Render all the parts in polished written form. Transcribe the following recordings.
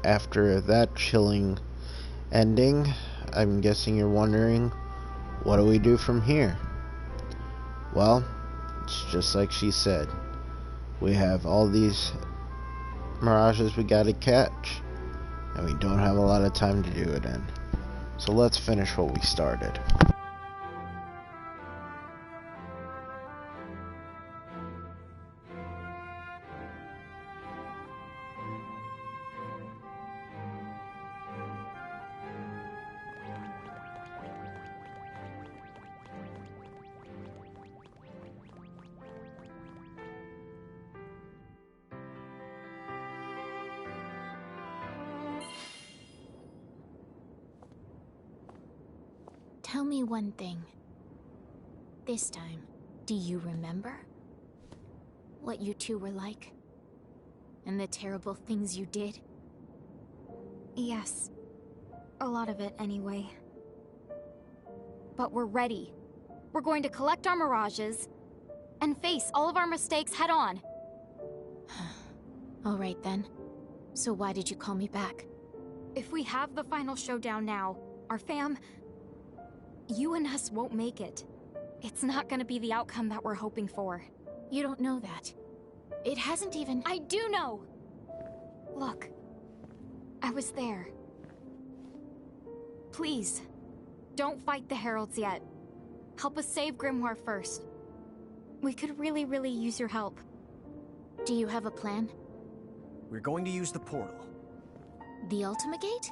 after that chilling ending, I'm guessing you're wondering, what do we do from here? Well, it's just like she said. We have all these mirages we gotta catch, and we don't have a lot of time to do it in. So let's finish what we started. Tell me one thing. This time, do you remember? What you two were like? And the terrible things you did? Yes. A lot of it, anyway. But we're ready. We're going to collect our mirages and face all of our mistakes head on. All right then. So why did you call me back? If we have the final showdown now, our fam... You and us won't make it. It's not gonna be the outcome that we're hoping for. You don't know that. It hasn't even... I do know! Look. I was there. Please, don't fight the Heralds yet. Help us save Grimoire first. We could really use your help. Do you have a plan? We're going to use the portal. The Ultima Gate?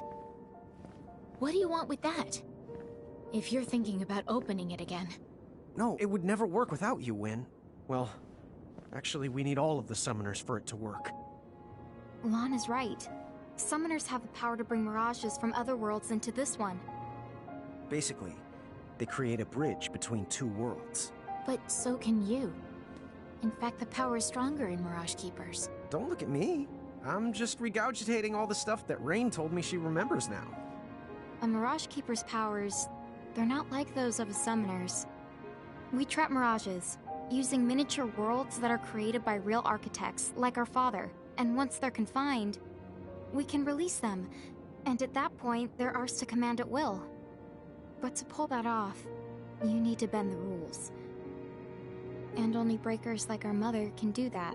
What do you want with that? If you're thinking about opening it again. No, it would never work without you, Wynne. Well, actually, we need all of the summoners for it to work. Lann is right. Summoners have the power to bring mirages from other worlds into this one. Basically, they create a bridge between two worlds. But so can you. In fact, the power is stronger in Mirage Keepers. Don't look at me. I'm just regurgitating all the stuff that Rain told me she remembers now. A Mirage Keeper's powers, they're not like those of a summoner's. We trap mirages, using miniature worlds that are created by real architects, like our father. And once they're confined, we can release them. And at that point, they're ours to command at will. But to pull that off, you need to bend the rules. And only breakers like our mother can do that.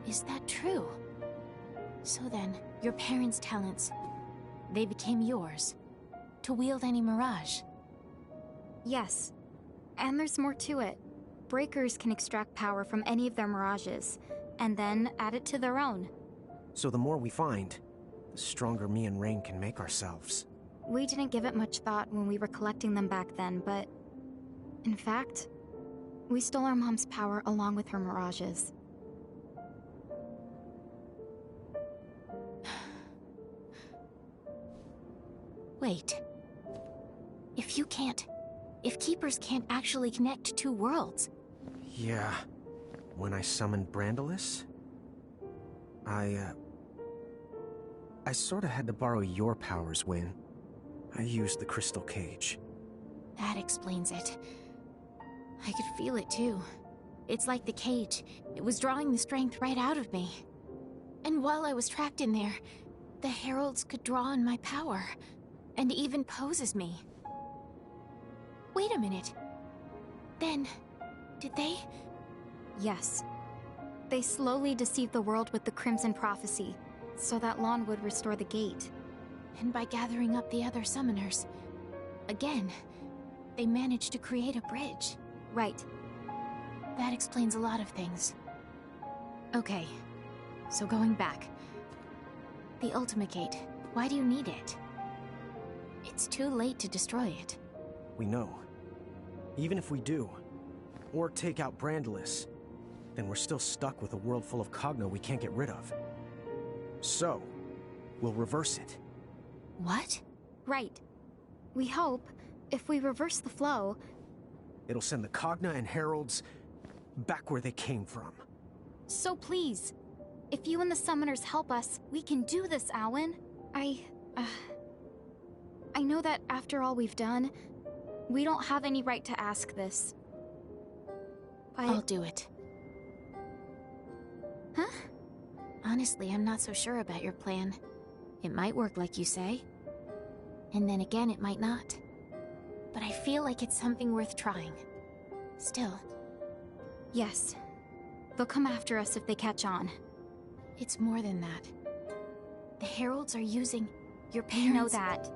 Is that true? So then, your parents' talents, they became yours? To wield any mirage? Yes. And there's more to it. Breakers can extract power from any of their mirages, and then add it to their own. So the more we find, the stronger me and Rain can make ourselves. We didn't give it much thought when we were collecting them back then, but... in fact, we stole our mom's power along with her mirages. Wait. If Keepers can't actually connect two worlds... Yeah. When I summoned Brandilis, I sorta had to borrow your powers, Wynne. I used the crystal cage. That explains it. I could feel it too. It's like the cage. It was drawing the strength right out of me. And while I was trapped in there, the Heralds could draw on my power. And even pose as me. Wait a minute. Then, did they? Yes. They slowly deceived the world with the Crimson Prophecy, so that Lann would restore the gate. And by gathering up the other summoners, again, they managed to create a bridge. Right. That explains a lot of things. Okay, so going back. The Ultima Gate, why do you need it? It's too late to destroy it. We know. Even if we do, or take out Brandilis, then we're still stuck with a world full of Cogno we can't get rid of. So, we'll reverse it. What? Right. We hope, if we reverse the flow... It'll send the Cogna and Heralds back where they came from. So please, if you and the Summoners help us, we can do this, Alwyn. I know that after all we've done, we don't have any right to ask this. But... I'll do it. Huh? Honestly, I'm not so sure about your plan. It might work like you say, and then again it might not. But I feel like it's something worth trying. Still. Yes. They'll come after us if they catch on. It's more than that. The Heralds are using your I know parents. that.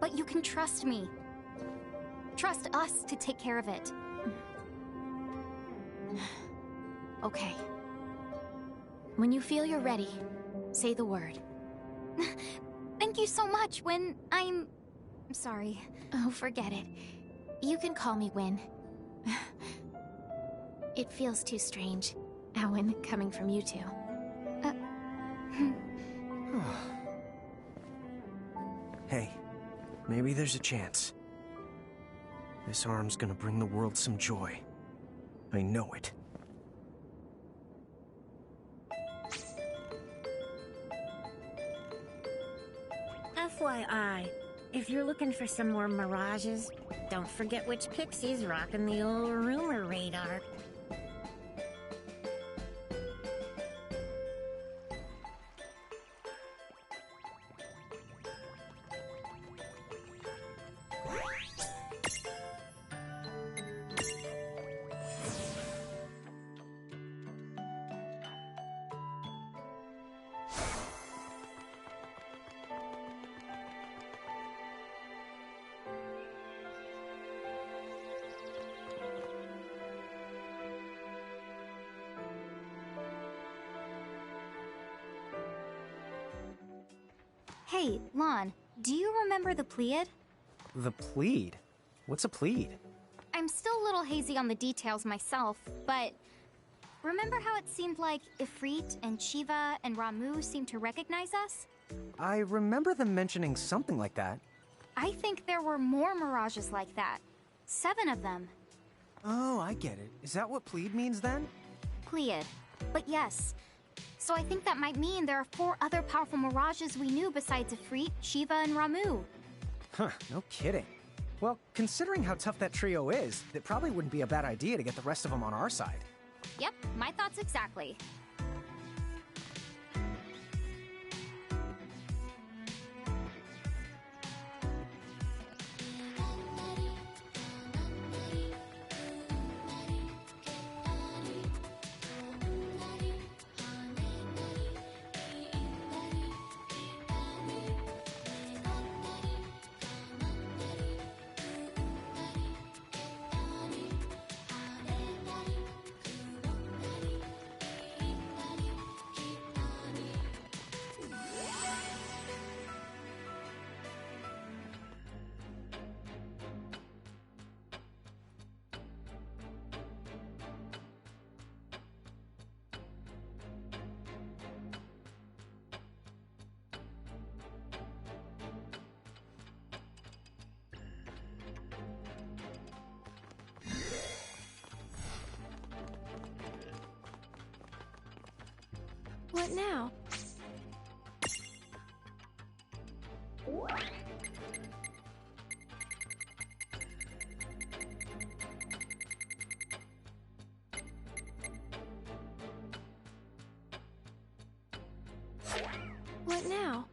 But you can trust me. Trust us to take care of it. Okay. When you feel you're ready, say the word. Thank you so much, Wynn. I'm sorry. Oh, forget it. You can call me Wynn. It feels too strange, Owen, coming from you two. Hey, maybe there's a chance. This arm's gonna bring the world some joy. I know it. FYI, if you're looking for some more mirages, don't forget which pixie's rocking the old rumor radar. Hey, Lon, do you remember the Pleiad? The Plead? What's a Plead? I'm still a little hazy on the details myself, but remember how it seemed like Ifrit and Shiva and Ramu seemed to recognize us? I remember them mentioning something like that. I think there were more mirages like that. 7 of them. Oh, I get it. Is that what Plead means then? Pleiad. But yes. So I think that might mean there are 4 other powerful mirages we knew besides Ifrit, Shiva, and Ramu. Huh, no kidding. Well, considering how tough that trio is, it probably wouldn't be a bad idea to get the rest of them on our side. Yep, my thoughts exactly. What now? What now?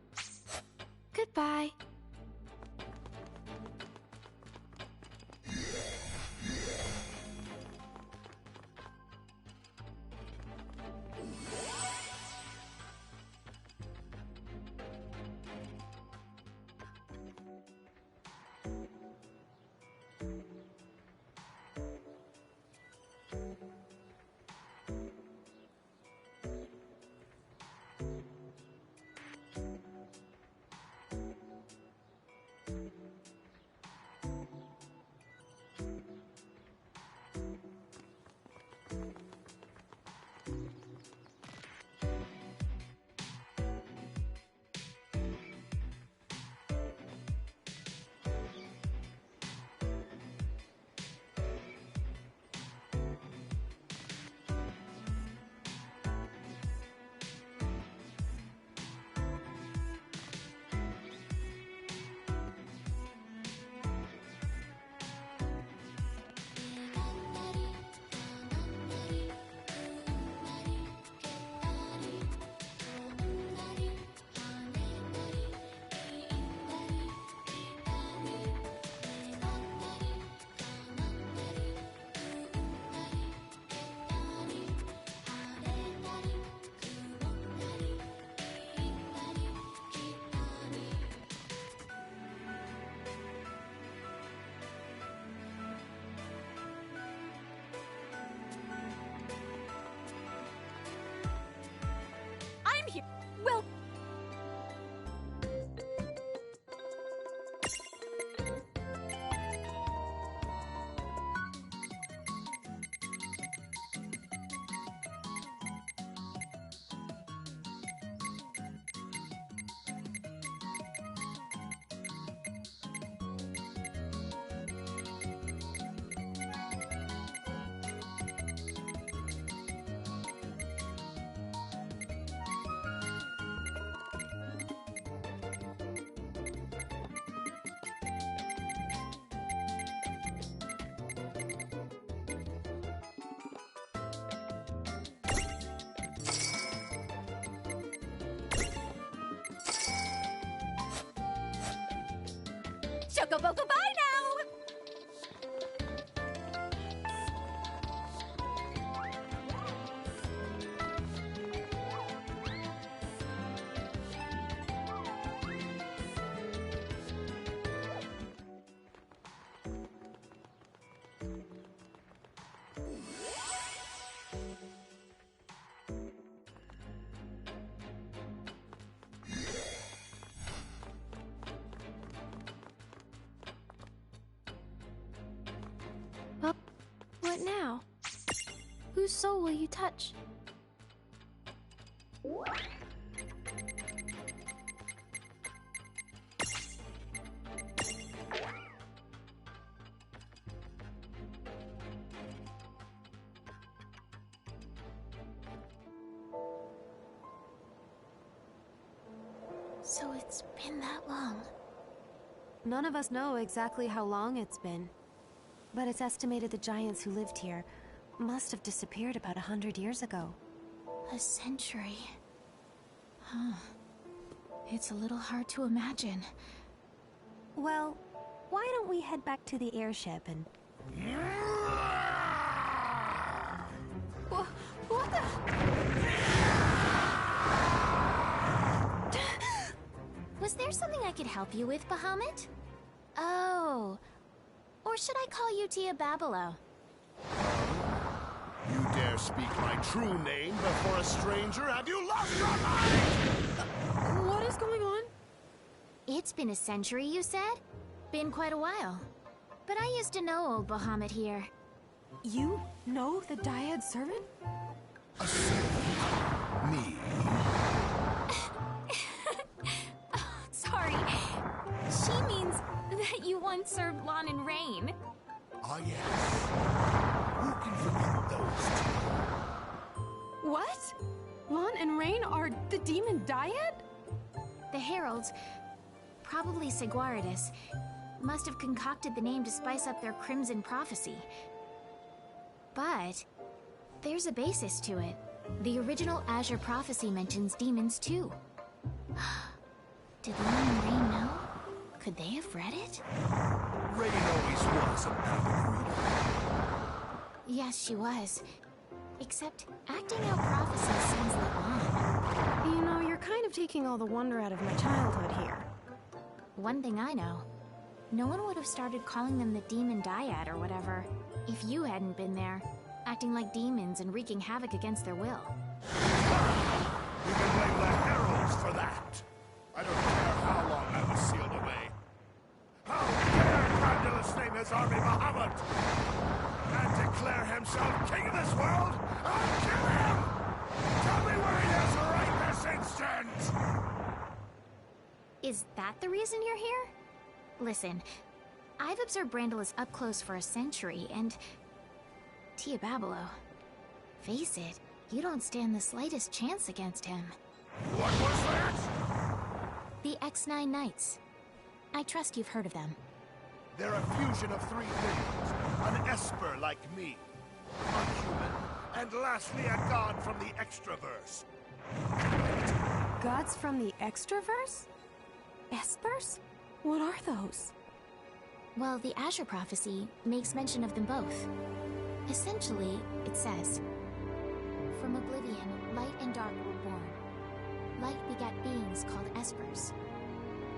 Goodbye. here. Well... Chocoboco, bye now! What now? Whose soul will you touch? So it's been that long. None of us know exactly how long it's been. But it's estimated the giants who lived here must have disappeared about 100 years ago. A century. Huh. It's a little hard to imagine. Well, why don't we head back to the airship and... What the... Was there something I could help you with, Bahamut? Oh... Or should I call you Tia Babelo? You dare speak my true name before a stranger? Have you lost your mind? What is going on? It's been a century, you said? Been quite a while. But I used to know old Bahamut here. You know the Dyad servant? A servant? Me? Oh, sorry. She means that you once served Lon and Rain. Ah, yes. Who can forget those two? What? Lon and Rain are the demon Dyad? The heralds, probably Seguaridus, must have concocted the name to spice up their crimson prophecy. But there's a basis to it. The original Azure prophecy mentions demons too. Did Lon and Rain know? Could they have read it? Rain always was a perfect reader. Yes, she was. Except acting out prophecies sounds like Lon. You know, you're kind of taking all the wonder out of my childhood here. One thing I know, no one would have started calling them the Demon Dyad or whatever if you hadn't been there, acting like demons and wreaking havoc against their will. You can blame the heralds for that. I don't care how long I was sealed away. How dare Grandulus name his army Bahamut and declare himself king of this world? I'll kill him! Tell me where he is right this instant! Is that the reason you're here? Listen, I've observed Brandalus up close for a century, and... Tia Babelo, face it, you don't stand the slightest chance against him. What was that? The X9 Knights. I trust you've heard of them. They're a fusion of three things. An Esper like me, a human, and lastly a god from the Extraverse. Gods from the Extraverse? Espers? What are those? Well, the Azure Prophecy makes mention of them both. Essentially, it says, "From oblivion, light and dark were born. Light begat beings called Espers.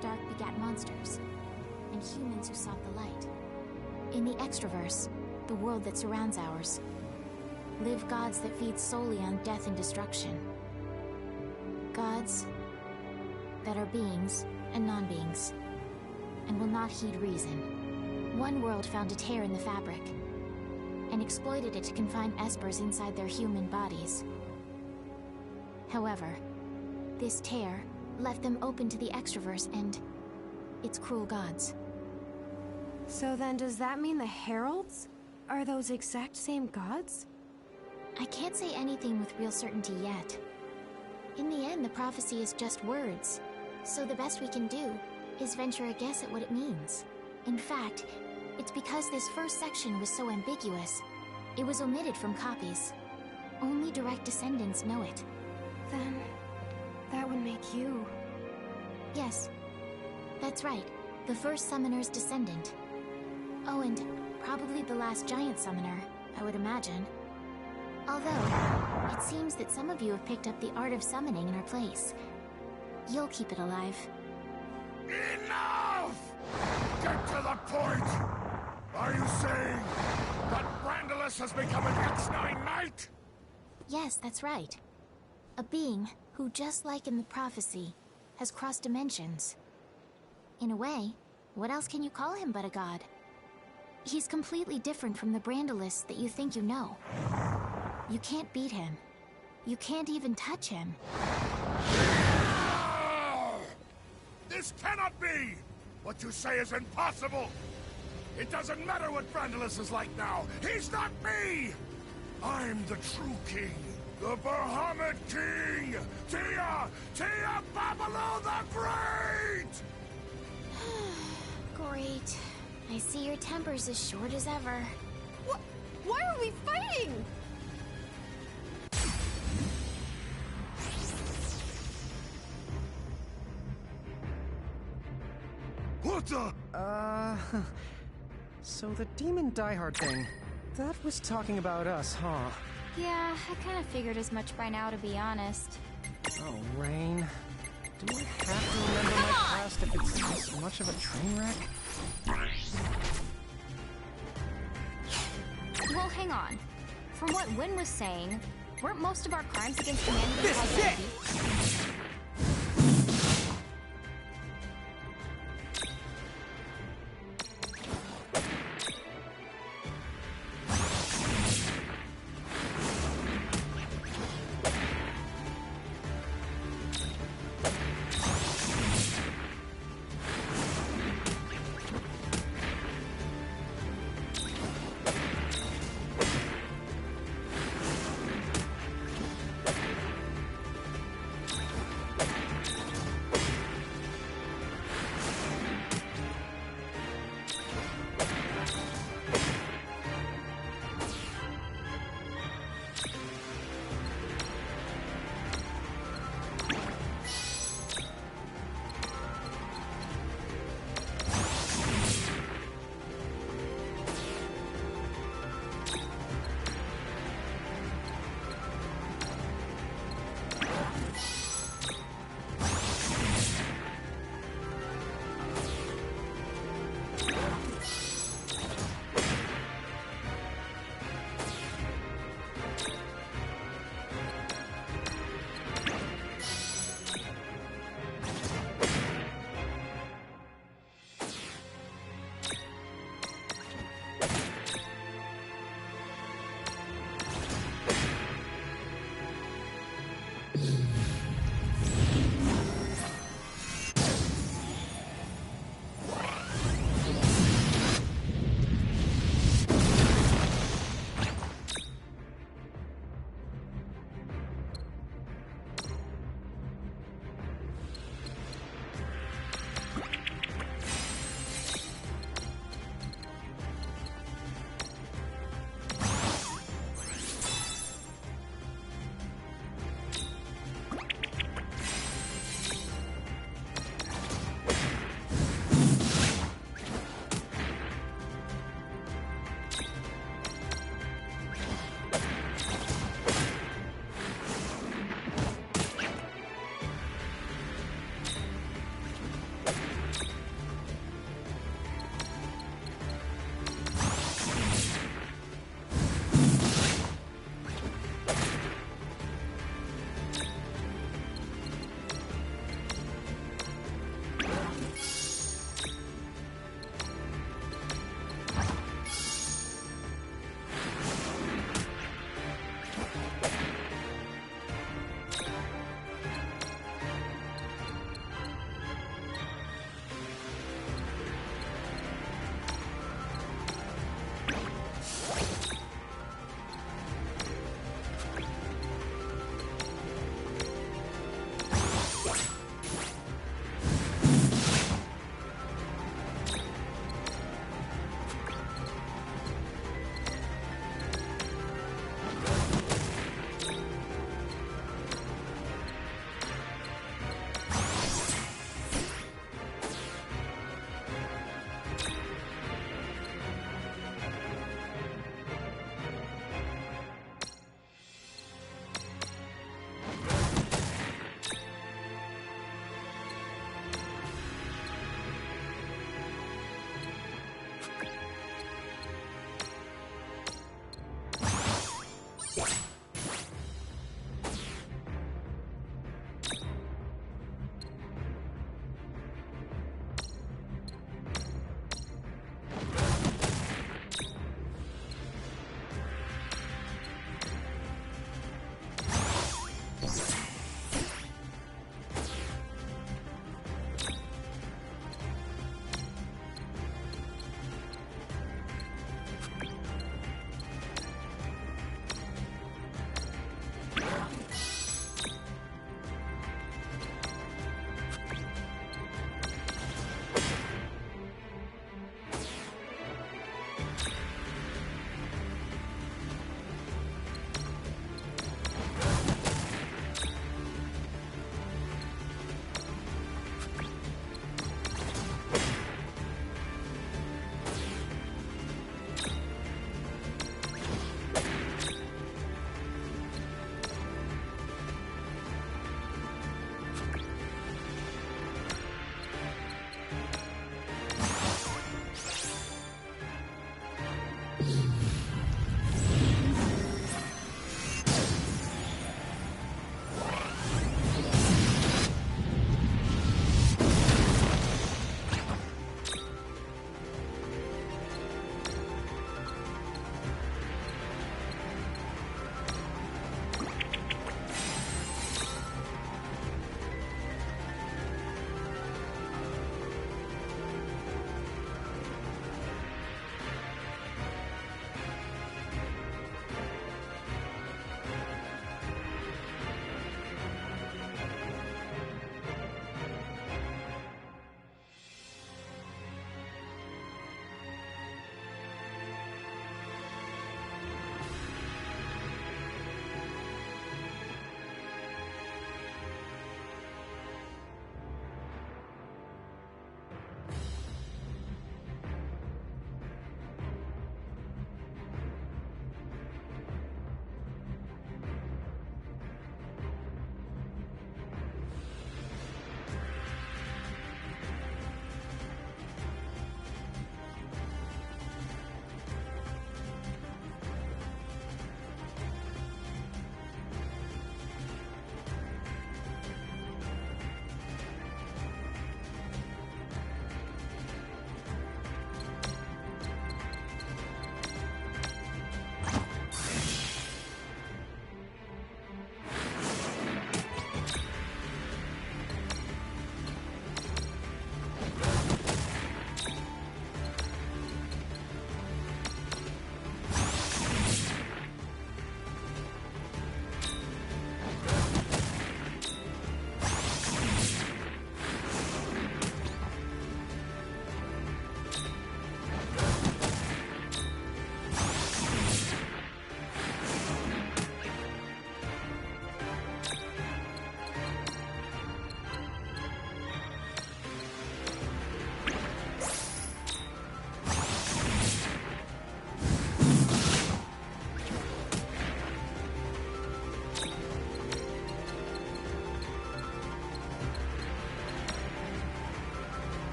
Dark begat monsters, and humans who sought the light. In the Extraverse, the world that surrounds ours, live gods that feed solely on death and destruction. Gods that are beings and non-beings, and will not heed reason. One world found a tear in the fabric, and exploited it to confine espers inside their human bodies. However, this tear left them open to the extraverse and its cruel gods. So then does that mean the Heralds are those exact same gods? I can't say anything with real certainty yet. In the end, the prophecy is just words, so the best we can do is venture a guess at what it means. In fact, it's because this first section was so ambiguous, it was omitted from copies. Only direct descendants know it. Then that would make you... Yes, that's right. The first summoner's descendant. Oh, and probably the last giant summoner, I would imagine. Although, it seems that some of you have picked up the art of summoning in our place. You'll keep it alive. Enough! Get to the point! Are you saying that Brandalus has become an X9 Knight? Yes, that's right. A being who, just like in the prophecy, has crossed dimensions. In a way, what else can you call him but a god? He's completely different from the Brandalus that you think you know. You can't beat him. You can't even touch him. This cannot be! What you say is impossible! It doesn't matter what Brandalus is like now. He's not me! I'm the true king. The Bahamut King! Tia Babalu the Great! Great. I see your temper's as short as ever. Why are we fighting? What the? So the demon diehard thing, that was talking about us, huh? Yeah, I kind of figured as much by now, to be honest. Oh, Rain. Do I have to remember my past if it's this much of a train wreck? Well, hang on. From what Wynn was saying, weren't most of our crimes against humanity This is it!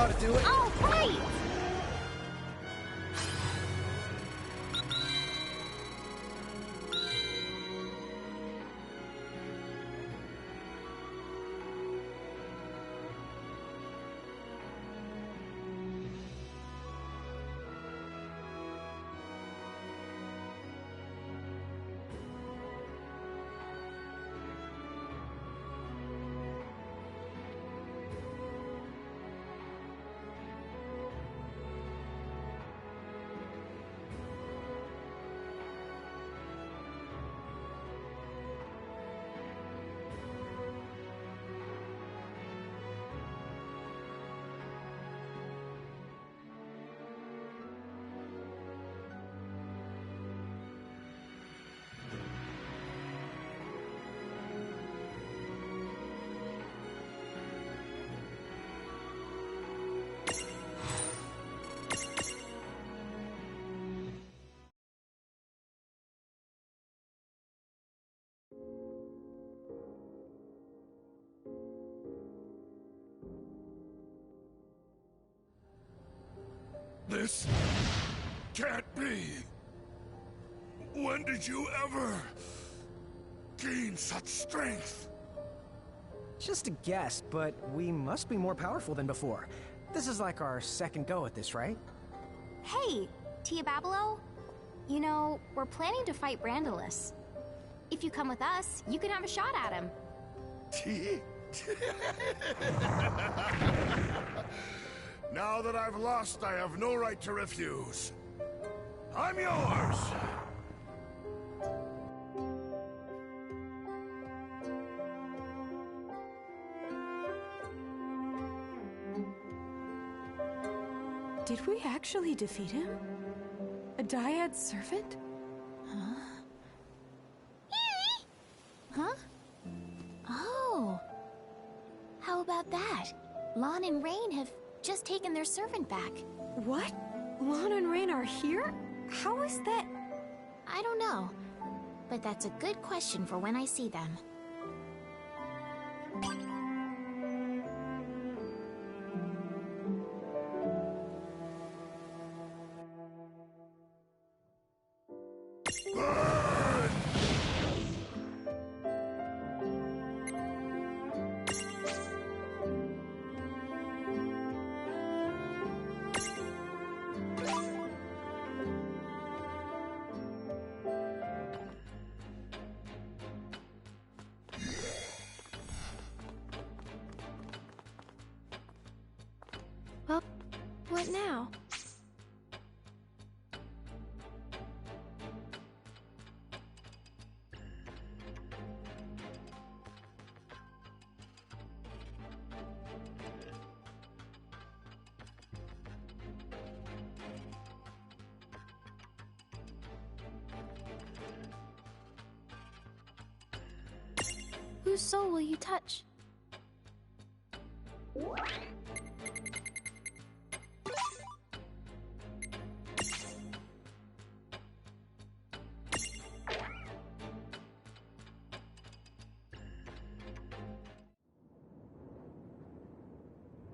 how to do it. Oh, right! This can't be. When did you ever gain such strength? Just a guess, but we must be more powerful than before. This is like our second go at this, right? Hey, Tia Babelo? You know, we're planning to fight Brandalus. If you come with us, you can have a shot at him. Now that I've lost, I have no right to refuse. I'm yours! Did we actually defeat him? A Dyad servant? Huh? Oh. How about that? Lon and Rain have just taken their servant back. What? Lon and Rain are here? How is that? I don't know. But that's a good question for when I see them. Well, what now? Whose soul will you touch?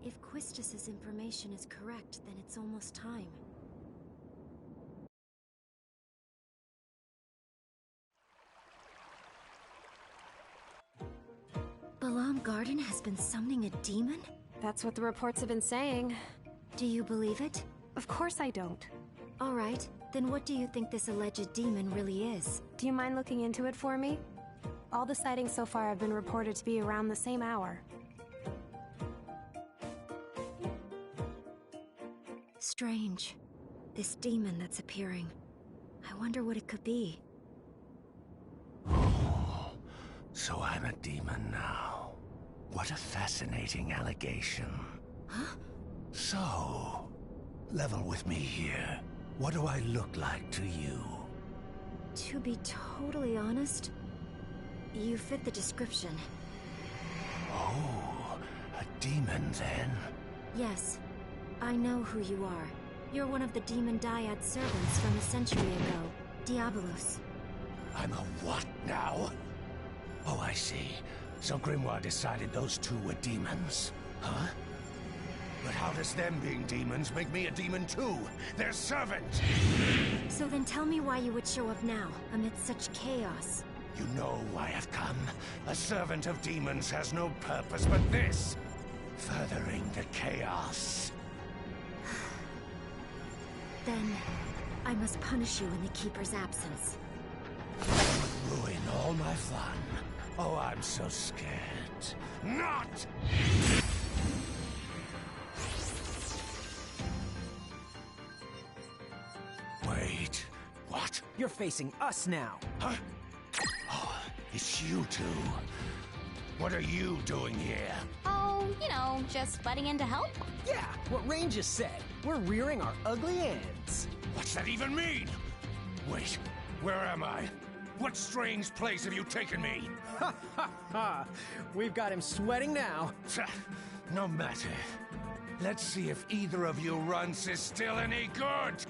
If Quistis's information is correct, then it's almost time. Balamb Garden has been summoning a demon? That's what the reports have been saying. Do you believe it? Of course I don't. Alright, then what do you think this alleged demon really is? Do you mind looking into it for me? All the sightings so far have been reported to be around the same hour. Strange. This demon that's appearing. I wonder what it could be. Oh, so I'm a demon now. What a fascinating allegation. Huh? So, level with me here. What do I look like to you? To be totally honest, you fit the description. Oh, a demon then? Yes, I know who you are. You're one of the demon Dyad servants from a century ago, Diabolos. I'm a what now? Oh, I see. So Grimoire decided those two were demons, huh? But how does them being demons make me a demon too? Their servant! So then tell me why you would show up now, amidst such chaos. You know why I've come. A servant of demons has no purpose but this. Furthering the chaos. Then, I must punish you in the Keeper's absence. Ruin all my fun. Oh, I'm so scared. Not! Wait, what? You're facing us now. Huh? Oh, it's you two. What are you doing here? Oh, you know, just butting in to help? Yeah, what Rain just said. We're rearing our ugly ends. What's that even mean? Wait, where am I? What strange place have you taken me? Ha ha ha! We've got him sweating now. No matter. Let's see if either of you runts is still any good!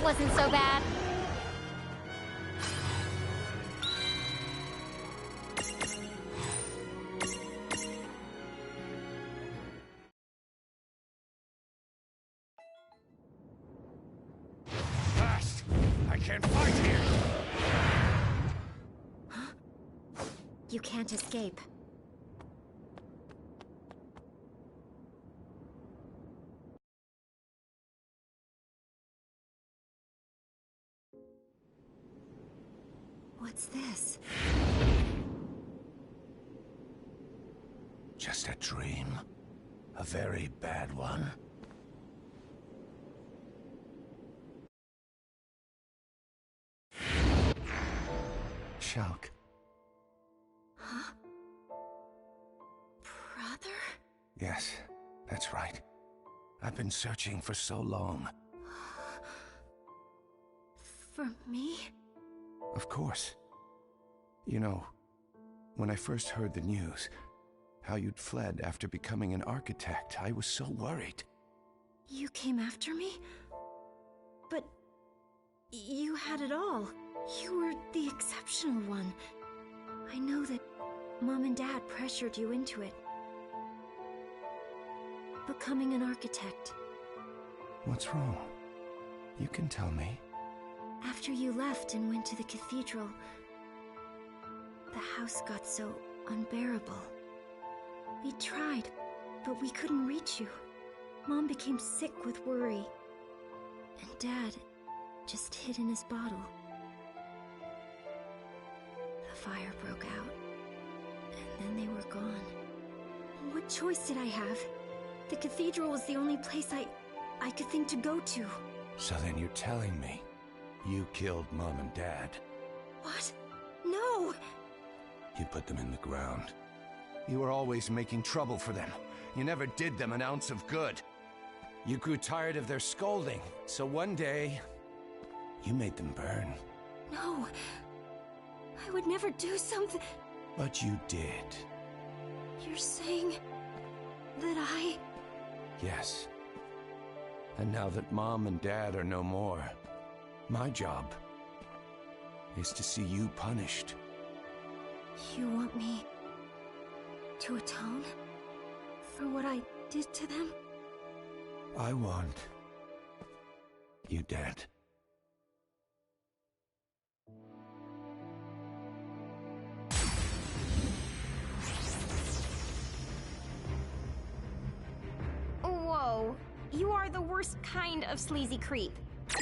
Wasn't so bad. Fast! I can't fight here! You can't escape. What's this? Just a dream. A very bad one. Shulk. Huh? Brother? Yes, that's right. I've been searching for so long. For me? Of course. You know, when I first heard the news, How you'd fled after becoming an architect. I was so worried. You came after me? But you had it all. You were the exceptional one. I know that Mom and Dad pressured you into it. Becoming an architect. What's wrong? You can tell me. After you left and went to the cathedral, the house got so unbearable. We tried, but we couldn't reach you. Mom became sick with worry. And Dad just hid in his bottle. The fire broke out, and then they were gone. What choice did I have? The cathedral was the only place I could think to go to. So then you're telling me you killed Mom and Dad? What? No! You put them in the ground. You were always making trouble for them. You never did them an ounce of good. You grew tired of their scolding, so one day, you made them burn. No. I would never do something... But you did. You're saying that I... Yes. And now that Mom and Dad are no more, my job is to see you punished. You want me to atone for what I did to them? I want you dead. Whoa, you are the worst kind of sleazy creep.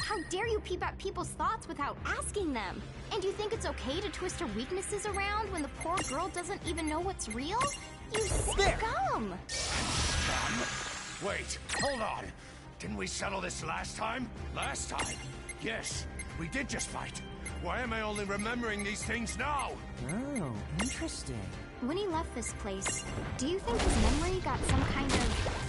How dare you peep at people's thoughts without asking them? And you think it's okay to twist her weaknesses around when the poor girl doesn't even know what's real? You scum! Wait, hold on. Didn't we settle this last time? Last time? Yes, we did just fight. Why am I only remembering these things now? Oh, interesting. When he left this place, do you think his memory got some kind of...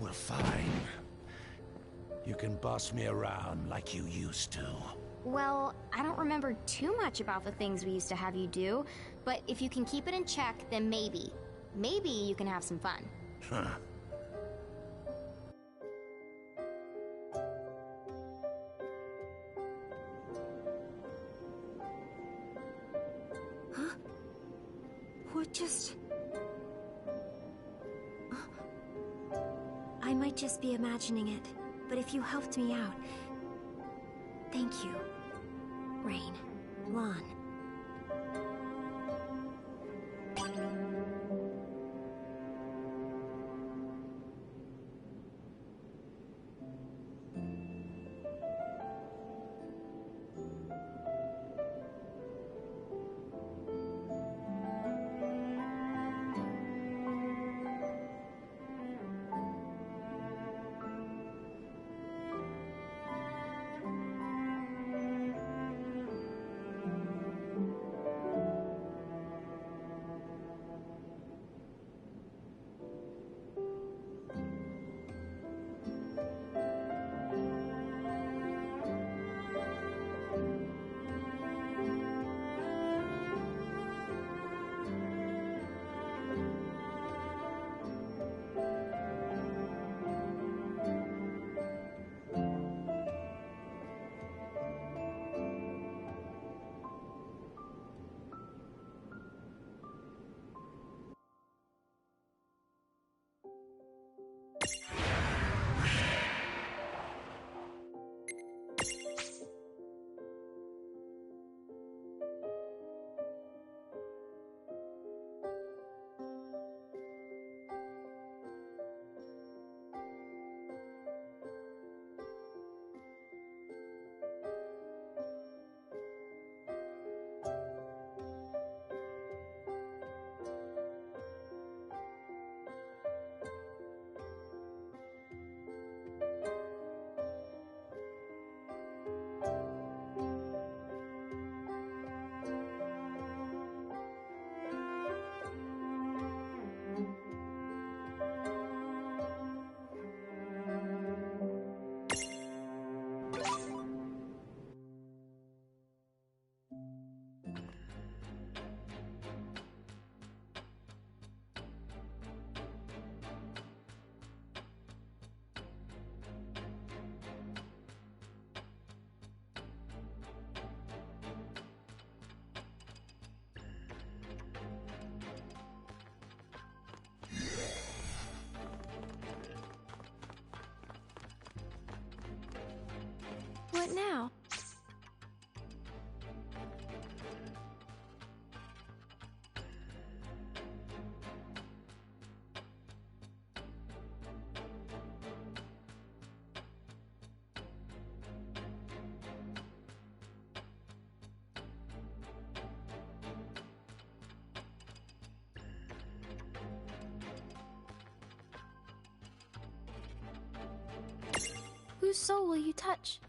Well, fine. You can boss me around like you used to. Well, I don't remember too much about the things we used to have you do, but if you can keep it in check, then maybe. Maybe you can have some fun. Huh. Huh? What just... I might just be imagining it, but if you helped me out... Thank you. Rain. Lon. What now? Whose soul will you touch?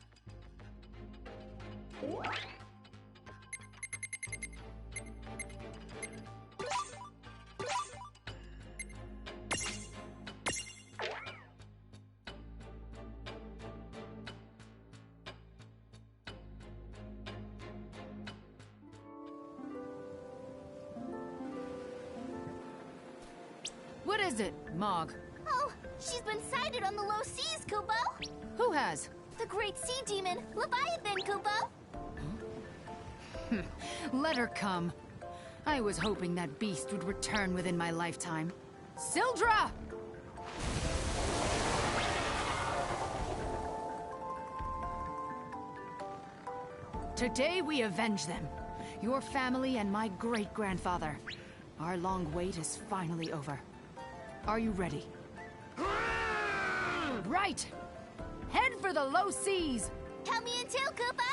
What is it, Mog? Oh, she's been sighted on the low seas, Kupo! Who has? The great sea demon, Leviathan, Kupo! Let her come. I was hoping that beast would return within my lifetime. Sildra! Today we avenge them. Your family and my great-grandfather. Our long wait is finally over. Are you ready? Right! Head for the low seas! Count me in too, Kupo!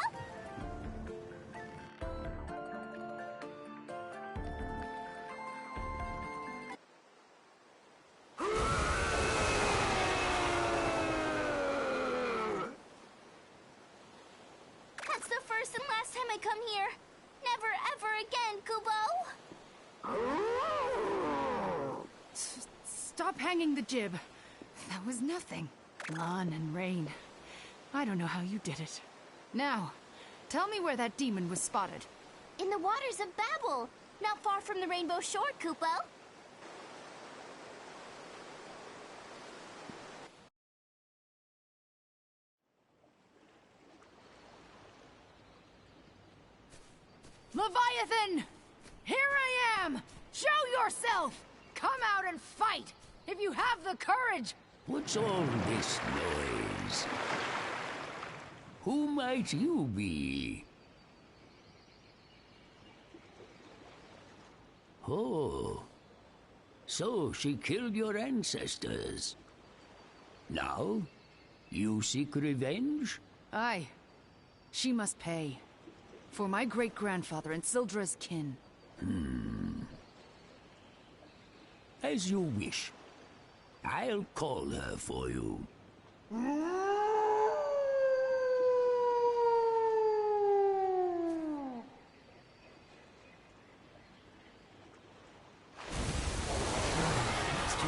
That's the first and last time I come here. Never ever again, Kupo! Stop hanging the jib. That was nothing. Lan and Rain. I don't know how you did it. Now, tell me where that demon was spotted. In the waters of Babel, not far from the Rainbow Shore, Kupo. Leviathan! Here I am! Show yourself! Come out and fight! If you have the courage! What's all this noise? Who might you be? Oh, so she killed your ancestors. Now, you seek revenge? Aye. She must pay. For my great-grandfather and Sildra's kin. As you wish. I'll call her for you. You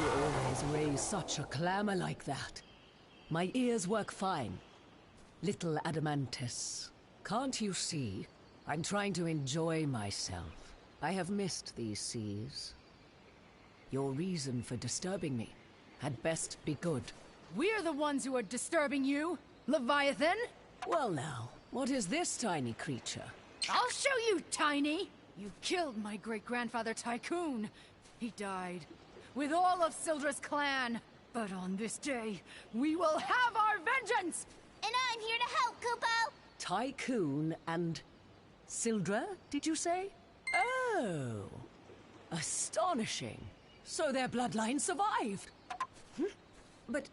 always raise such a clamor like that. My ears work fine. Little Adamantis. Can't you see? I'm trying to enjoy myself. I have missed these seas. Your reason for disturbing me had best be good. We're the ones who are disturbing you, Leviathan! Well now, what is this tiny creature? I'll show you, Tiny! You killed my great-grandfather Tycoon. He died, with all of Sildra's clan. But on this day, we will have our vengeance! And I'm here to help, Kupo! Tycoon and Sildra, did you say? Oh, astonishing. So their bloodline survived. But,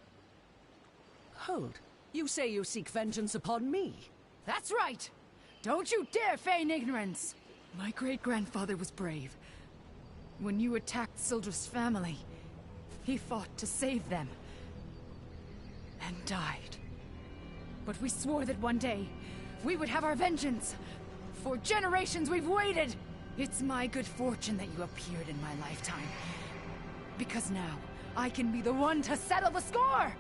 hold, you say you seek vengeance upon me? That's right! Don't you dare feign ignorance! My great-grandfather was brave. When you attacked Sildra's family, he fought to save them. And died. But we swore that one day, we would have our vengeance. For generations we've waited! It's my good fortune that you appeared in my lifetime. Because now, I can be the one to settle the score!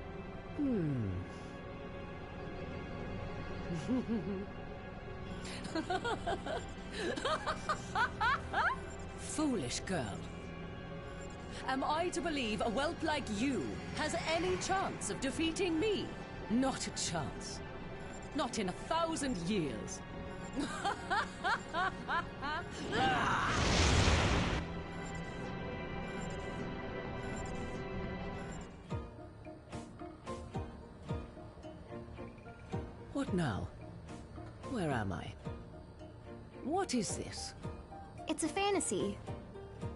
Foolish girl. Am I to believe a whelp like you has any chance of defeating me? Not a chance. Not in 1,000 years. What now? Where am I? What is this? It's a fantasy,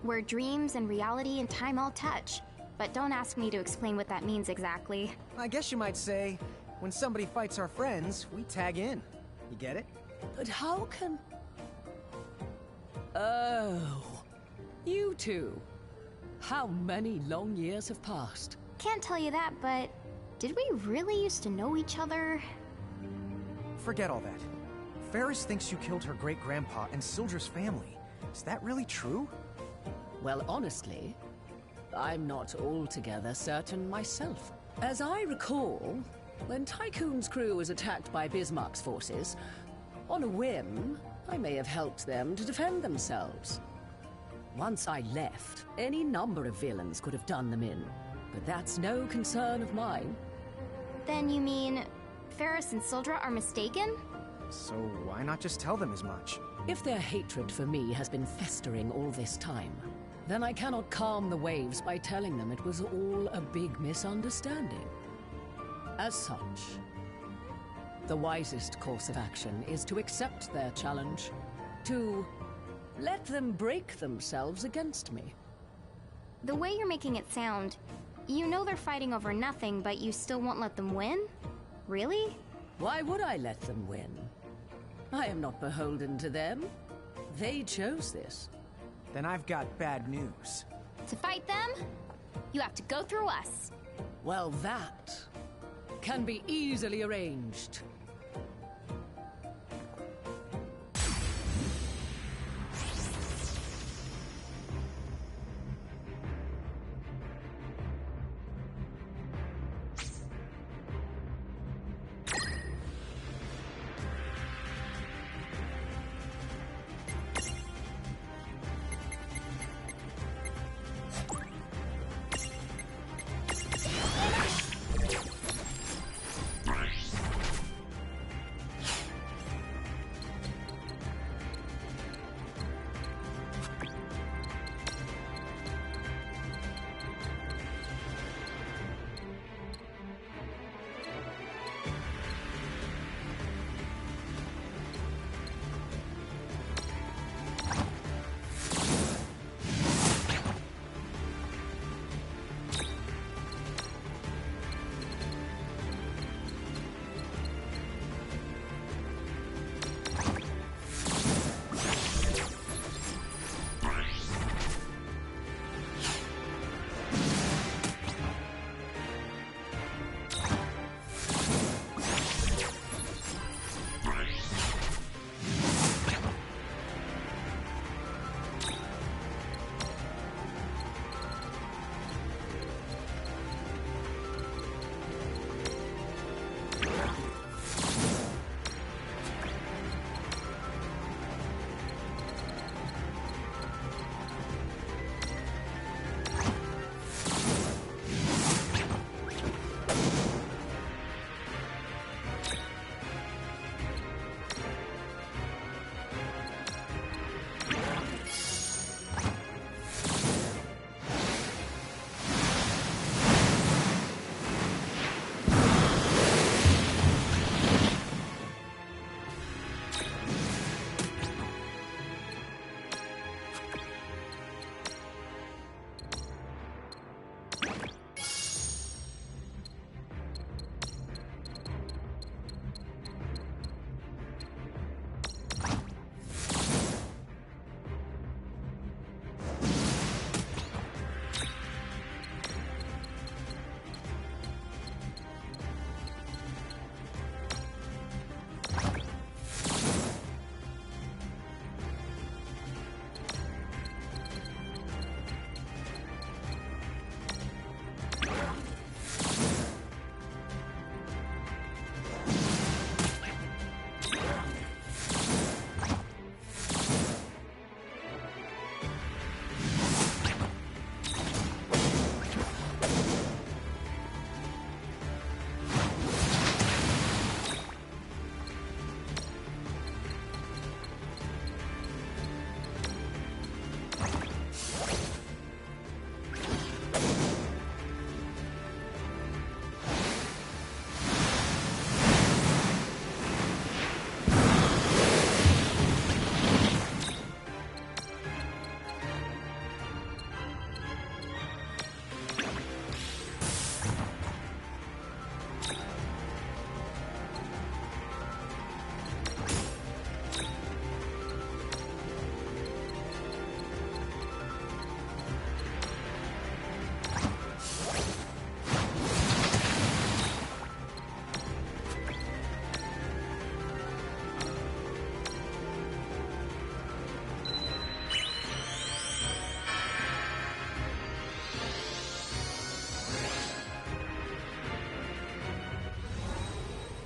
where dreams and reality and time all touch. But don't ask me to explain what that means exactly. I guess you might say, when somebody fights our friends, we tag in. You get it? But how can... Oh, you two. How many long years have passed? Can't tell you that, but did we really used to know each other? Forget all that. Ferris thinks you killed her great-grandpa and Sildra's family. Is that really true? Well, honestly, I'm not altogether certain myself. As I recall, when Tycoon's crew was attacked by Bismarck's forces, on a whim, I may have helped them to defend themselves. Once I left, any number of villains could have done them in, but that's no concern of mine. Then you mean Ferris and Sildra are mistaken? So why not just tell them as much? If their hatred for me has been festering all this time, then I cannot calm the waves by telling them it was all a big misunderstanding. As such, the wisest course of action is to accept their challenge, to let them break themselves against me. The way you're making it sound, you know they're fighting over nothing, but you still won't let them win? Really? Why would I let them win? I am not beholden to them. They chose this. Then I've got bad news. To fight them, you have to go through us. Well, that can be easily arranged.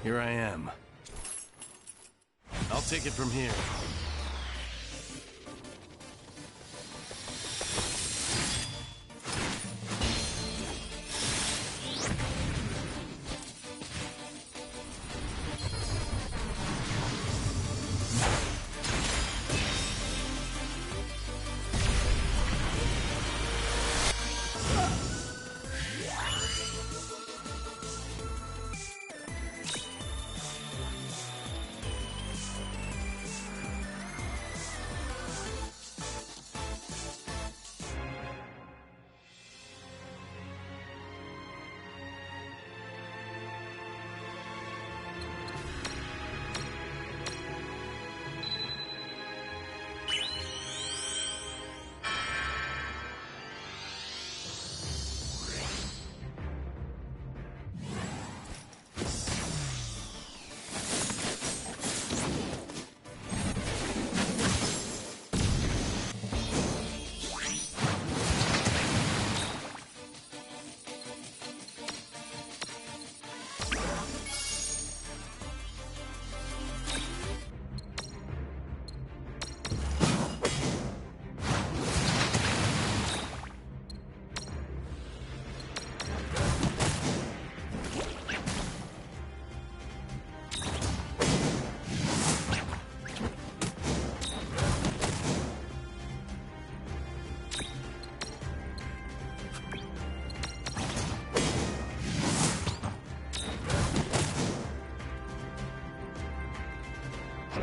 Here I am. I'll take it from here.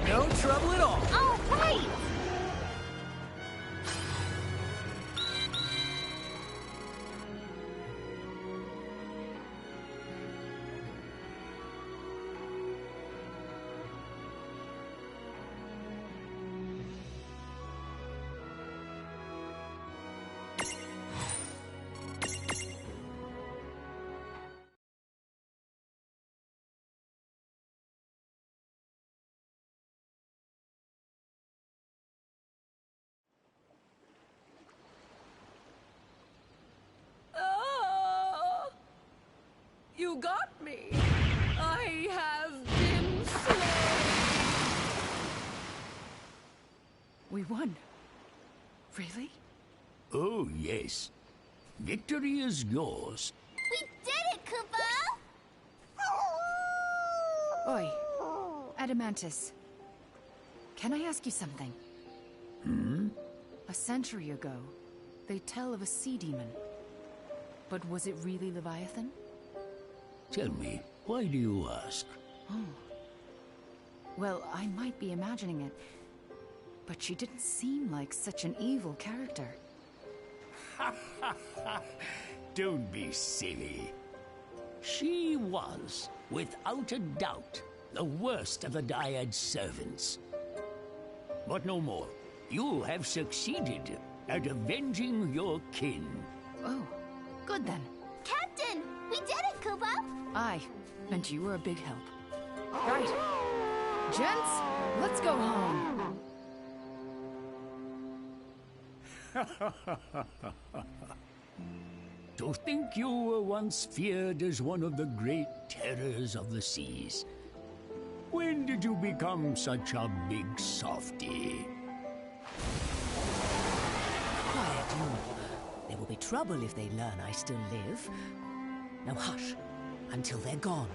No trouble at all. All right! You got me. I have been slain. We won. Really? Oh, yes. Victory is yours. We did it, Koopa! Oi, Adamantis. Can I ask you something? Hmm? A century ago, they tell of a sea demon. But was it really Leviathan? Tell me, why do you ask? Oh. Well, I might be imagining it, but she didn't seem like such an evil character. Don't be silly. She was, without a doubt, the worst of the Dyad's servants. But no more. You have succeeded at avenging your kin. Oh, good then. Captain! We did it, Koopa! Aye, and you were a big help. Right. Gents, let's go home. To think you were once feared as one of the great terrors of the seas. When did you become such a big softy? Quiet, you. There will be trouble if they learn I still live. Now hush, until they're gone.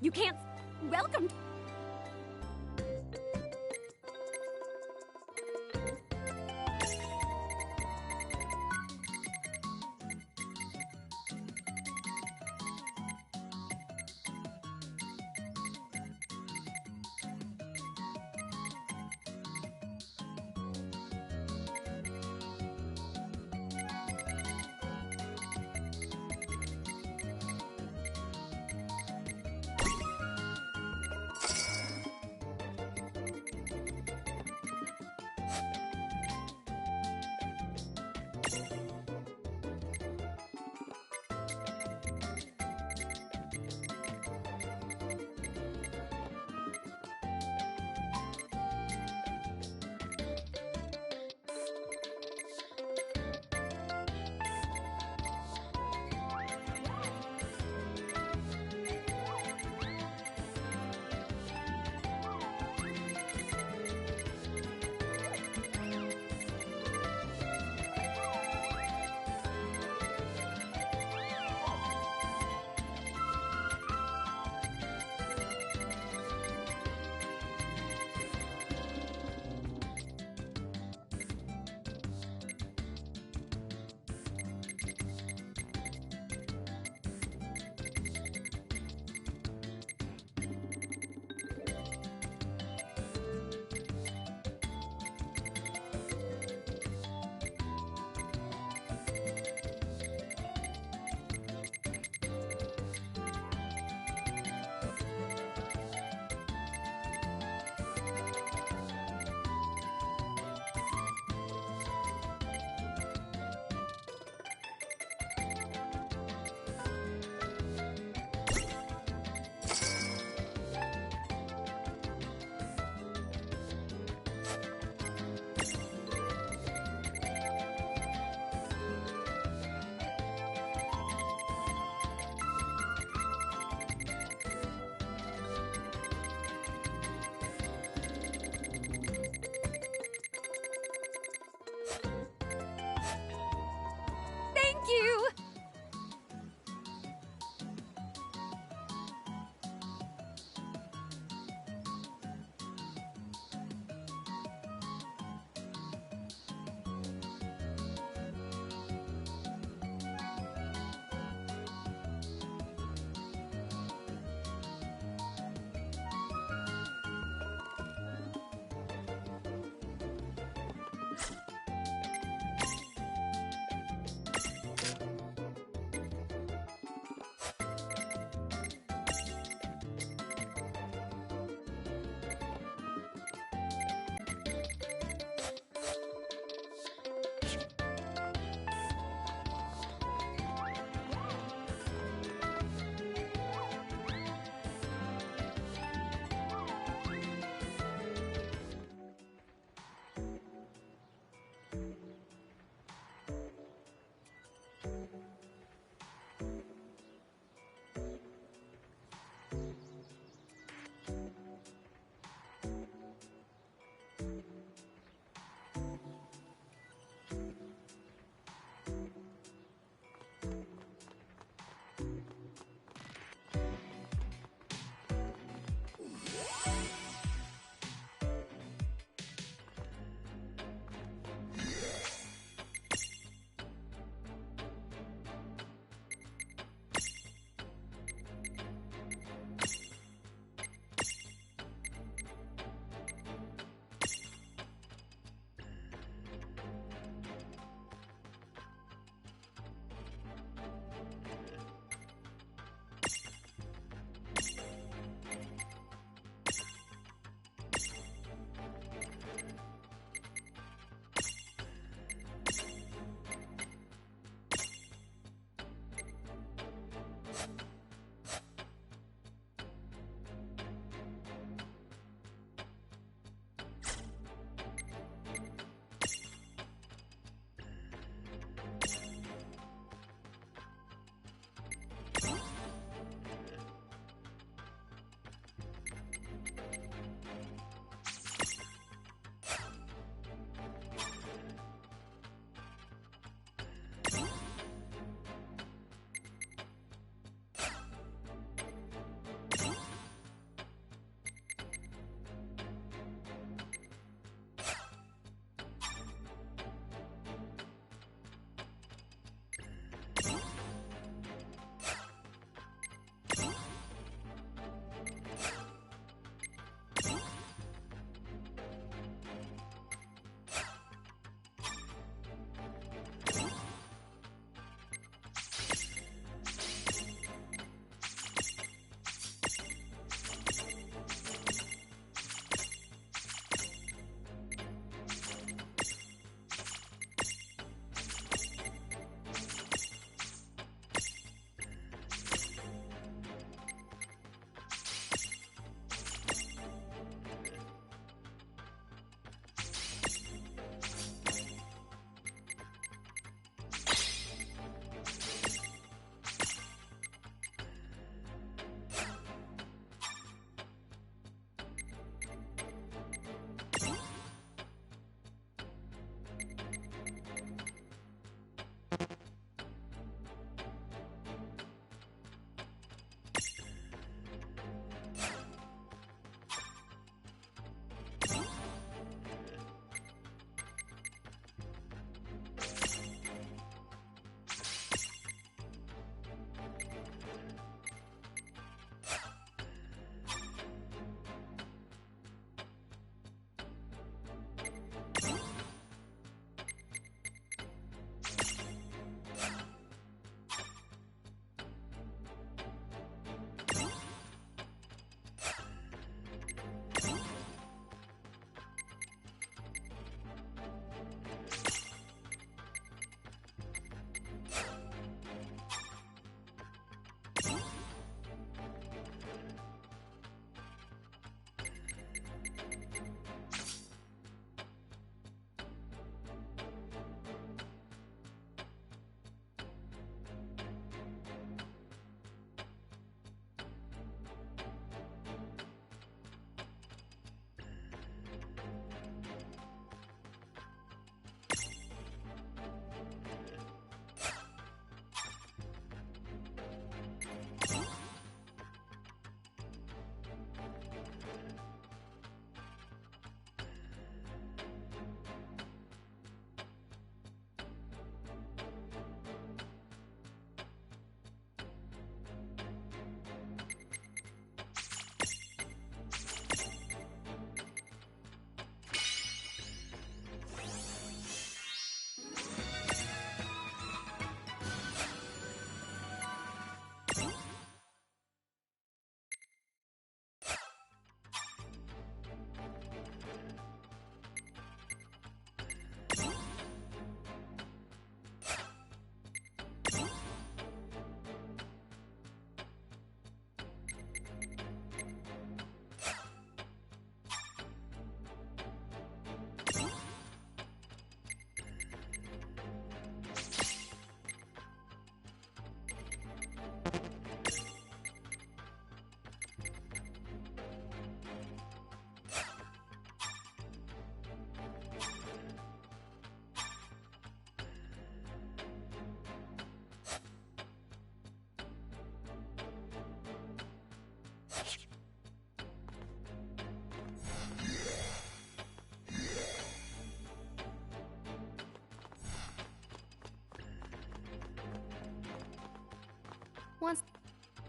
You can't... Welcome...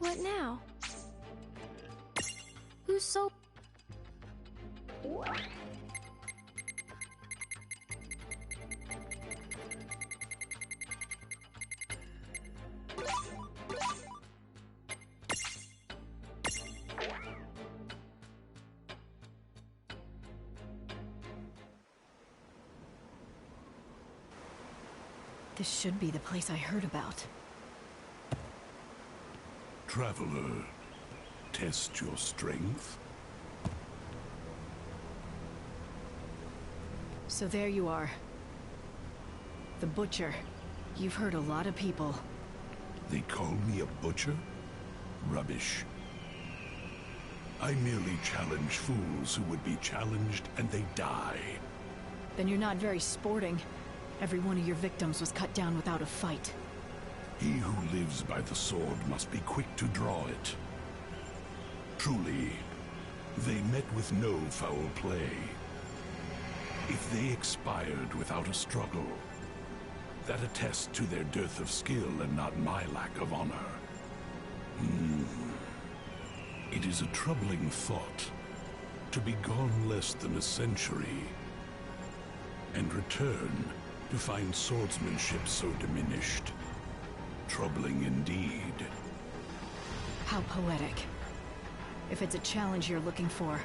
What now? Who's so... This should be the place I heard about. Traveler, test your strength. So there you are. The Butcher. You've hurt a lot of people. They call me a butcher? Rubbish. I merely challenge fools who would be challenged and they die. Then you're not very sporting. Every one of your victims was cut down without a fight. He who lives by the sword must be quick to draw it. Truly, they met with no foul play. If they expired without a struggle, that attests to their dearth of skill and not my lack of honor. It is a troubling thought to be gone less than a century and return to find swordsmanship so diminished. Troubling indeed. How poetic. If it's a challenge you're looking for,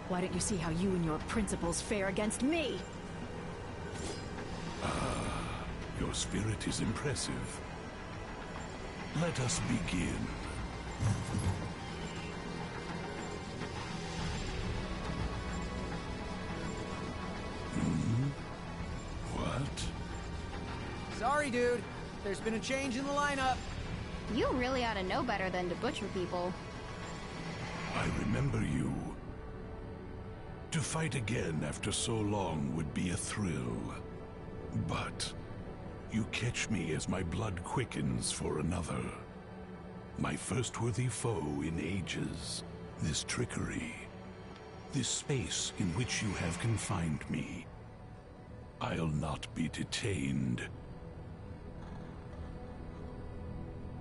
why don't you see how you and your principles fare against me? Your spirit is impressive. Let us begin. What? Sorry, dude. There's been a change in the lineup. You really ought to know better than to butcher people. I remember you. To fight again after so long would be a thrill. But you catch me as my blood quickens for another. My first worthy foe in ages. This trickery. This space in which you have confined me. I'll not be detained.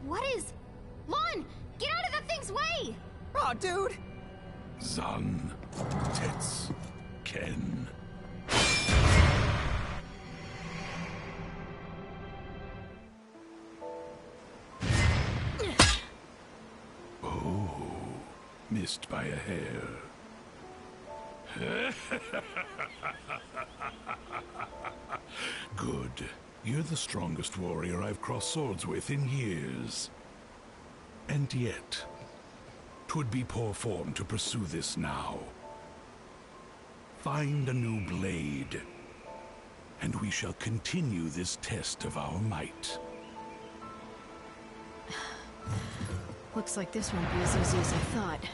What is... Lon! Get out of that thing's way! Oh, dude! Zan, Tets, Ken. Oh, missed by a hair. Good. You're the strongest warrior I've crossed swords with in years. And yet, 'twould be poor form to pursue this now. Find a new blade, and we shall continue this test of our might. Looks like this won't be as easy as I thought.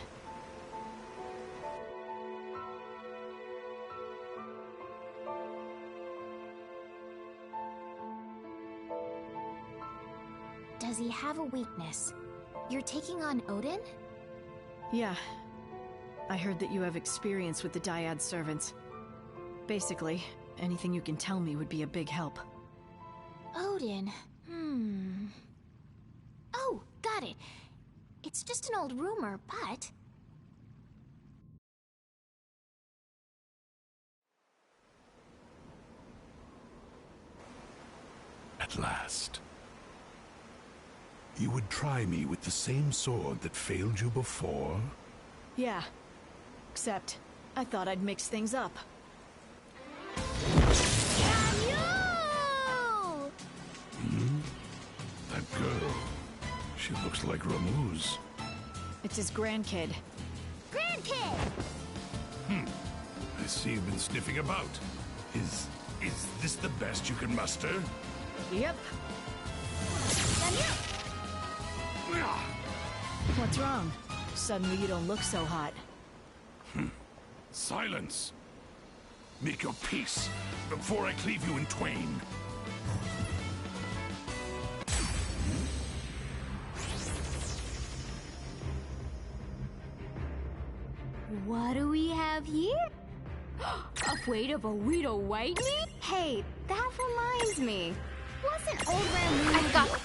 Does he have a weakness? You're taking on Odin? Yeah. I heard that you have experience with the Dyad servants. Basically, anything you can tell me would be a big help. Odin? Oh, got it. It's just an old rumor, but... At last. You would try me with the same sword that failed you before? Yeah. Except, I thought I'd mix things up. That girl. She looks like Ramuz. It's his grandkid. Grandkid! I see you've been sniffing about. Is this the best you can muster? Yep. What's wrong? Suddenly you don't look so hot. Silence! Make your peace before I cleave you in twain. What do we have here? A weight of a Weedle White meat? Hey, that reminds me. Wasn't Old Ramuz... I've got...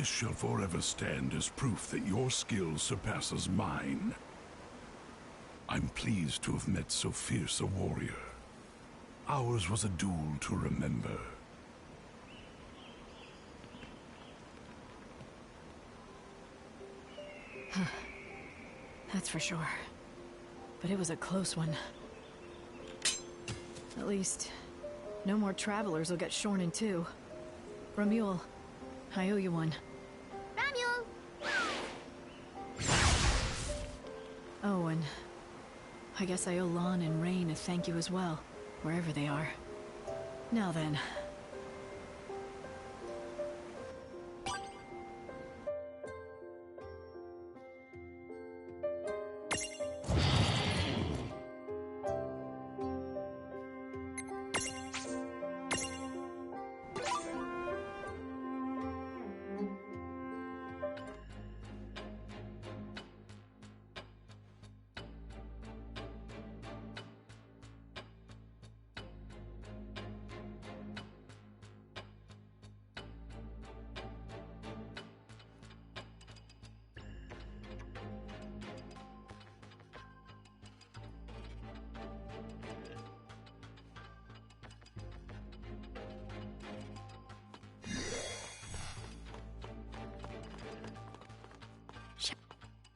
This shall forever stand as proof that your skill surpasses mine. I'm pleased to have met so fierce a warrior. Ours was a duel to remember. That's for sure. But it was a close one. At least, no more travelers will get shorn in two. Ramule, I owe you one. Ramule! Oh, and I guess I owe Lon and Rain a thank you as well, wherever they are. Now then.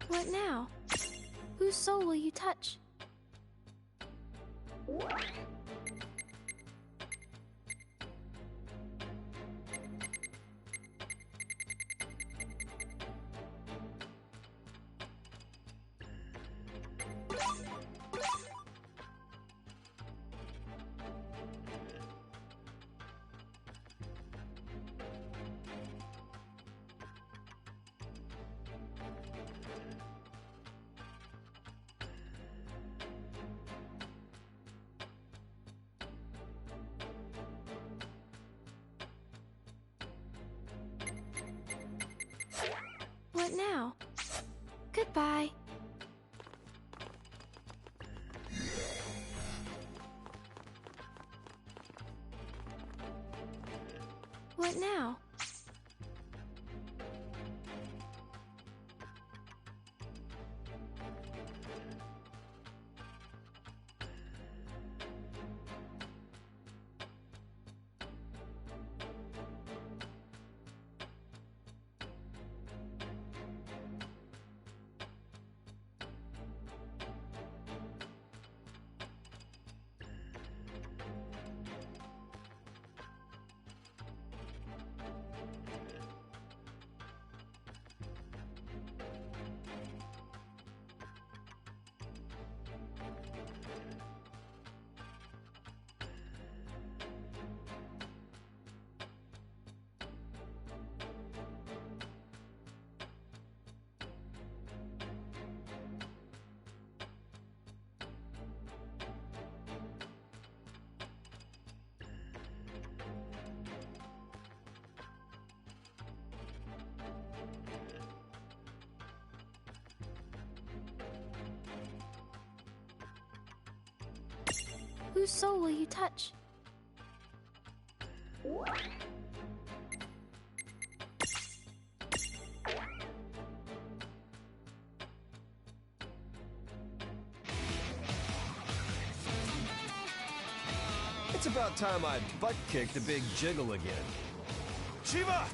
What now? Whose soul will you touch? What now? Goodbye. What now? Whose soul will you touch? It's about time I butt-kicked a big jiggle again. Shiva!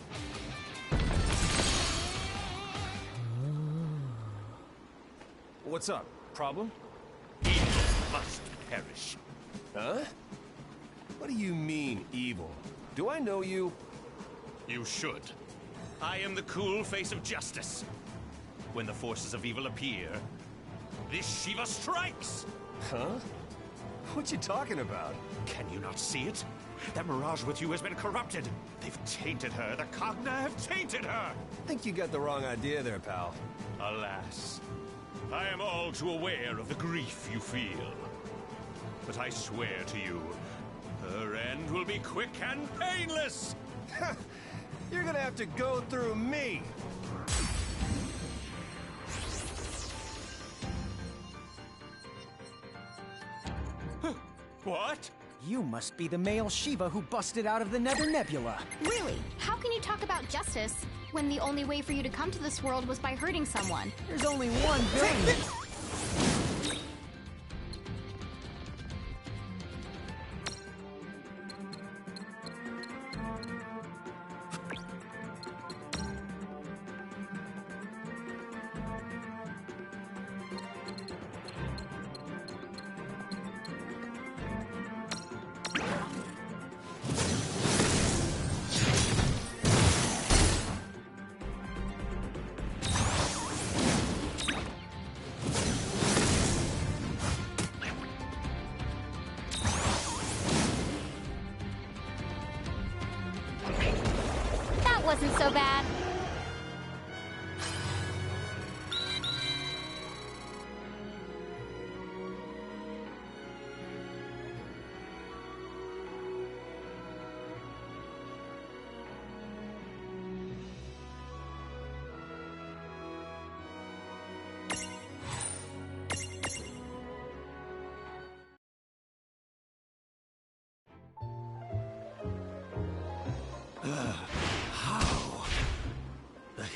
What's up? Problem? Evil must perish. Huh? What do you mean, evil? Do I know you? You should. I am the cool face of justice. When the forces of evil appear, this Shiva strikes! Huh? What you talking about? Can you not see it? That Mirage with you has been corrupted. They've tainted her. The Cogna have tainted her. Think you got the wrong idea there, pal. Alas, I am all too aware of the grief you feel. But I swear to you, her end will be quick and painless! You're gonna have to go through me! What? You must be the male Shiva who busted out of the Nether Nebula. Really? How can you talk about justice when the only way for you to come to this world was by hurting someone. There's only 1 billion. Wasn't so bad.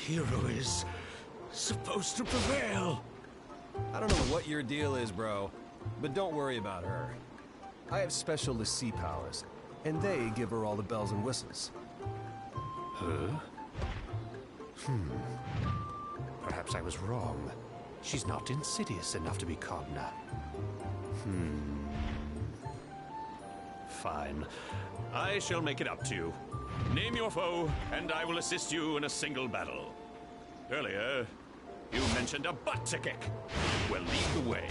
Hero is supposed to prevail. I don't know what your deal is, bro, but don't worry about her. I have special L'Cie powers, and they give her all the bells and whistles. Huh? Perhaps I was wrong. She's not insidious enough to be Cogna. Fine. I shall make it up to you. Name your foe, and I will assist you in a single battle. Earlier, you mentioned a butt to kick. Well, lead the way.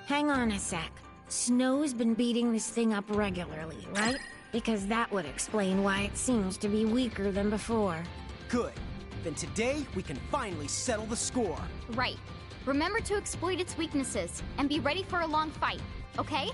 Hang on a sec. Snow's been beating this thing up regularly, right? Because that would explain why it seems to be weaker than before. Good. Then today, we can finally settle the score. Right. Remember to exploit its weaknesses, and be ready for a long fight, okay?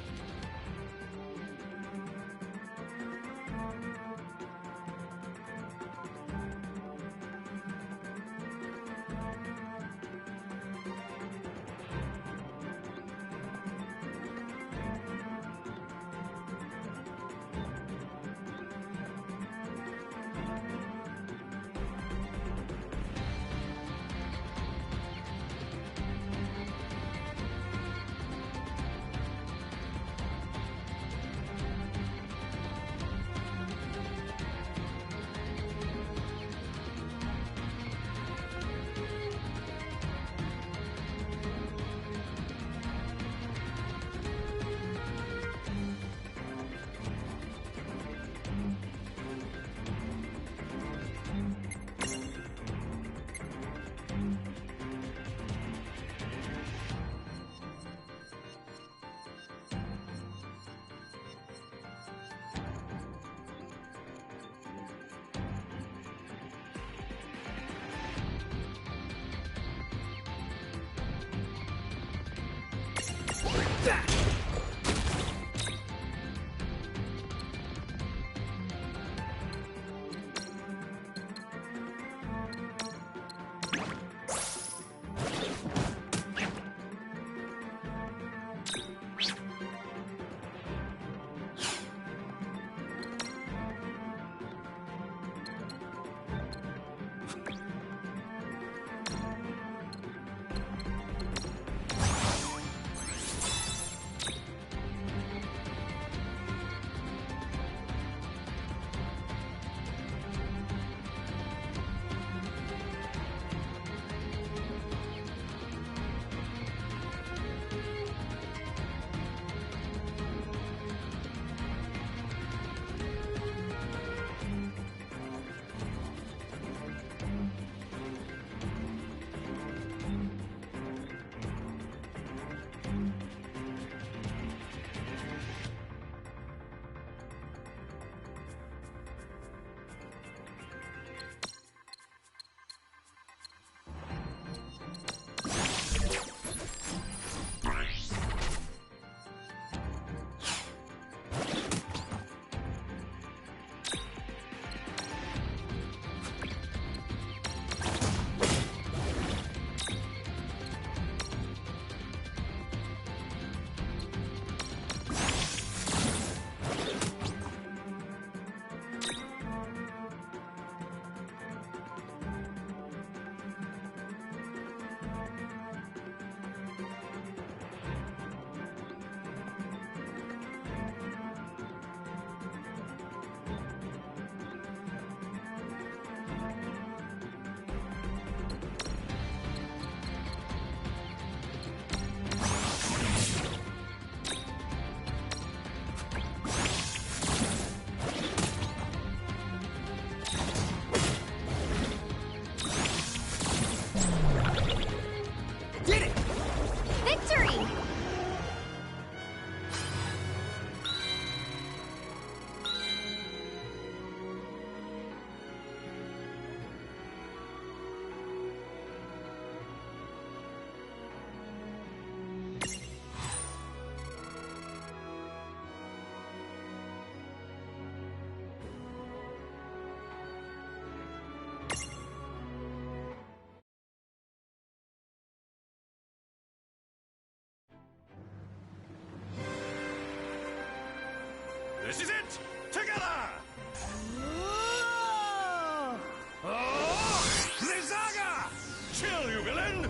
Chill, you villain!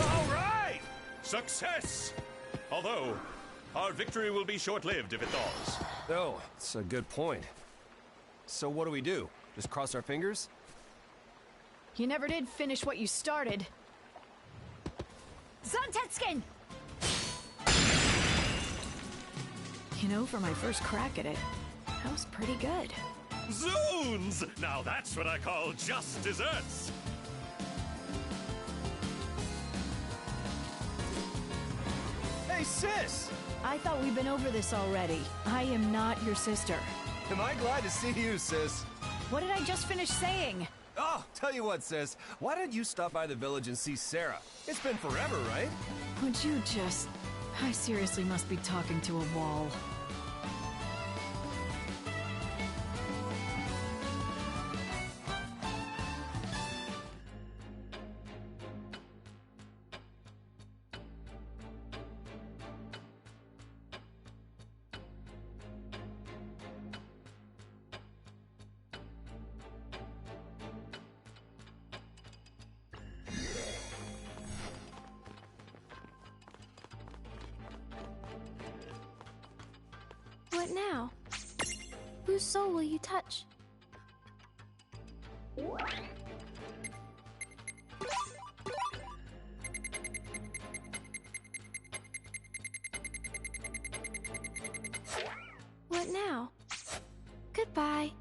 All right! Success! Although, our victory will be short-lived if it thaws. Oh, that's a good point. So what do? Just cross our fingers? You never did finish what you started. Zuntetskin! You know, for my first crack at it, that was pretty good. Zoons! Now that's what I call just desserts! Hey, sis! I thought we'd been over this already. I am not your sister. Am I glad to see you, sis? What did I just finish saying? Oh, tell you what, sis. Why don't you stop by the village and see Sarah? It's been forever, right? Would you just... I seriously must be talking to a wall. What now? Whose soul will you touch? What now? Goodbye.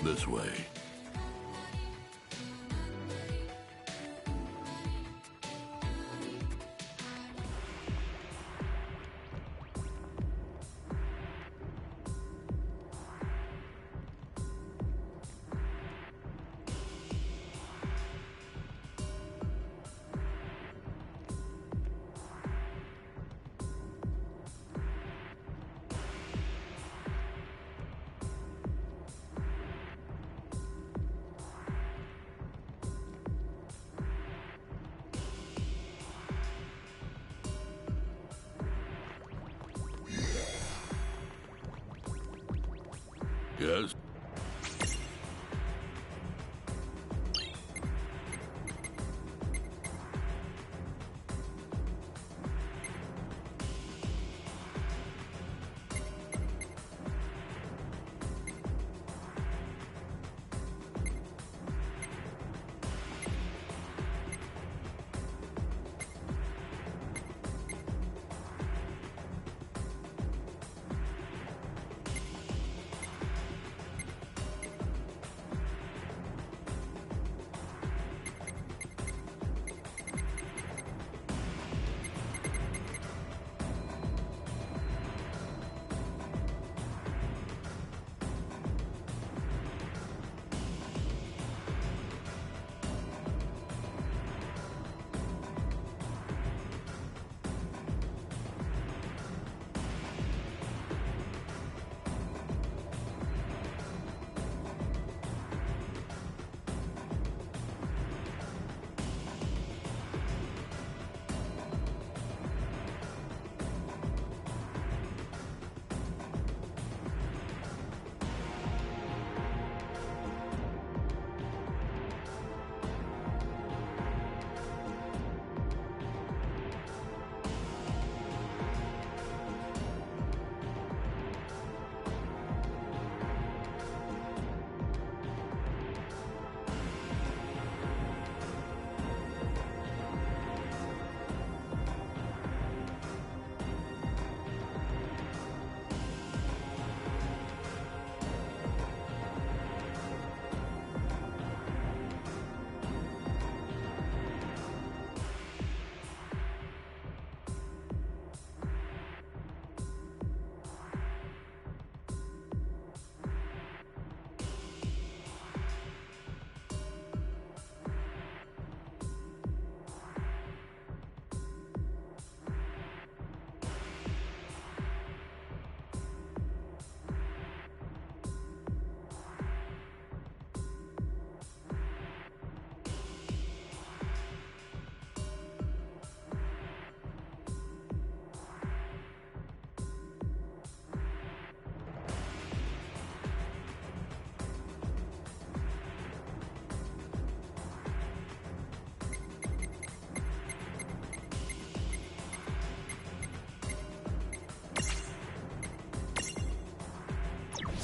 This way. Yes?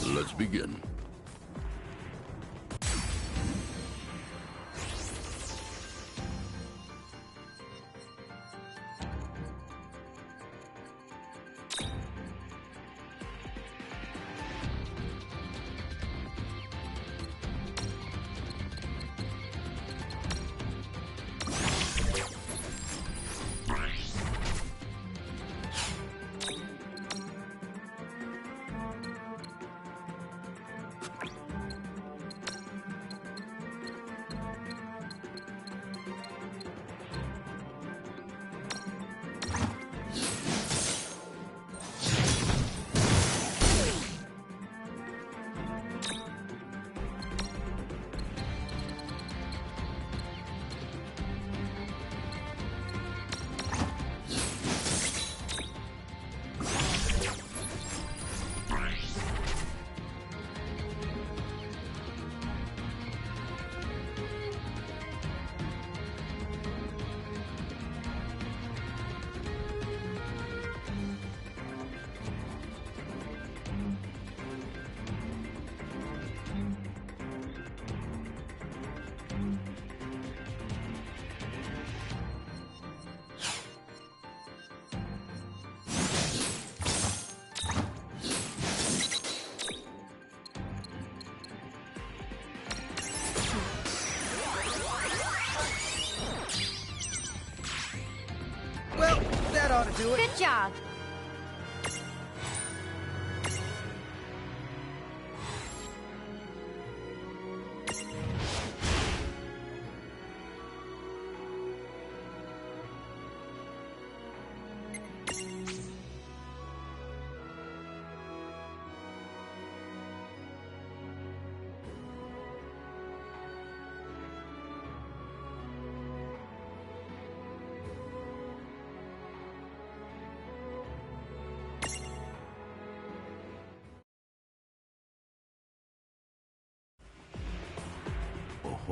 Let's begin. Well, that ought to do it. Good job.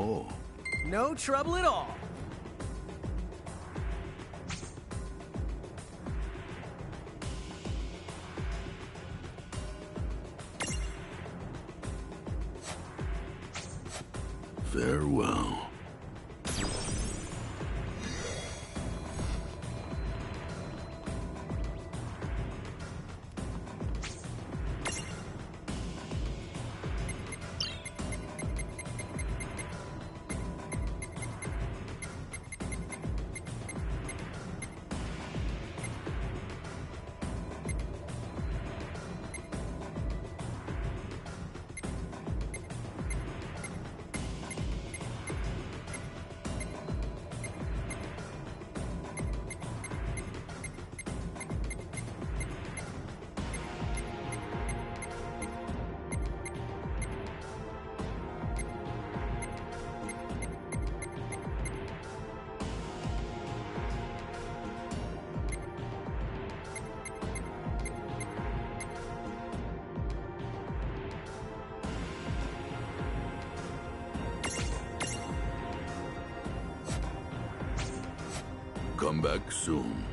Oh. No trouble at all. Farewell. Come back soon.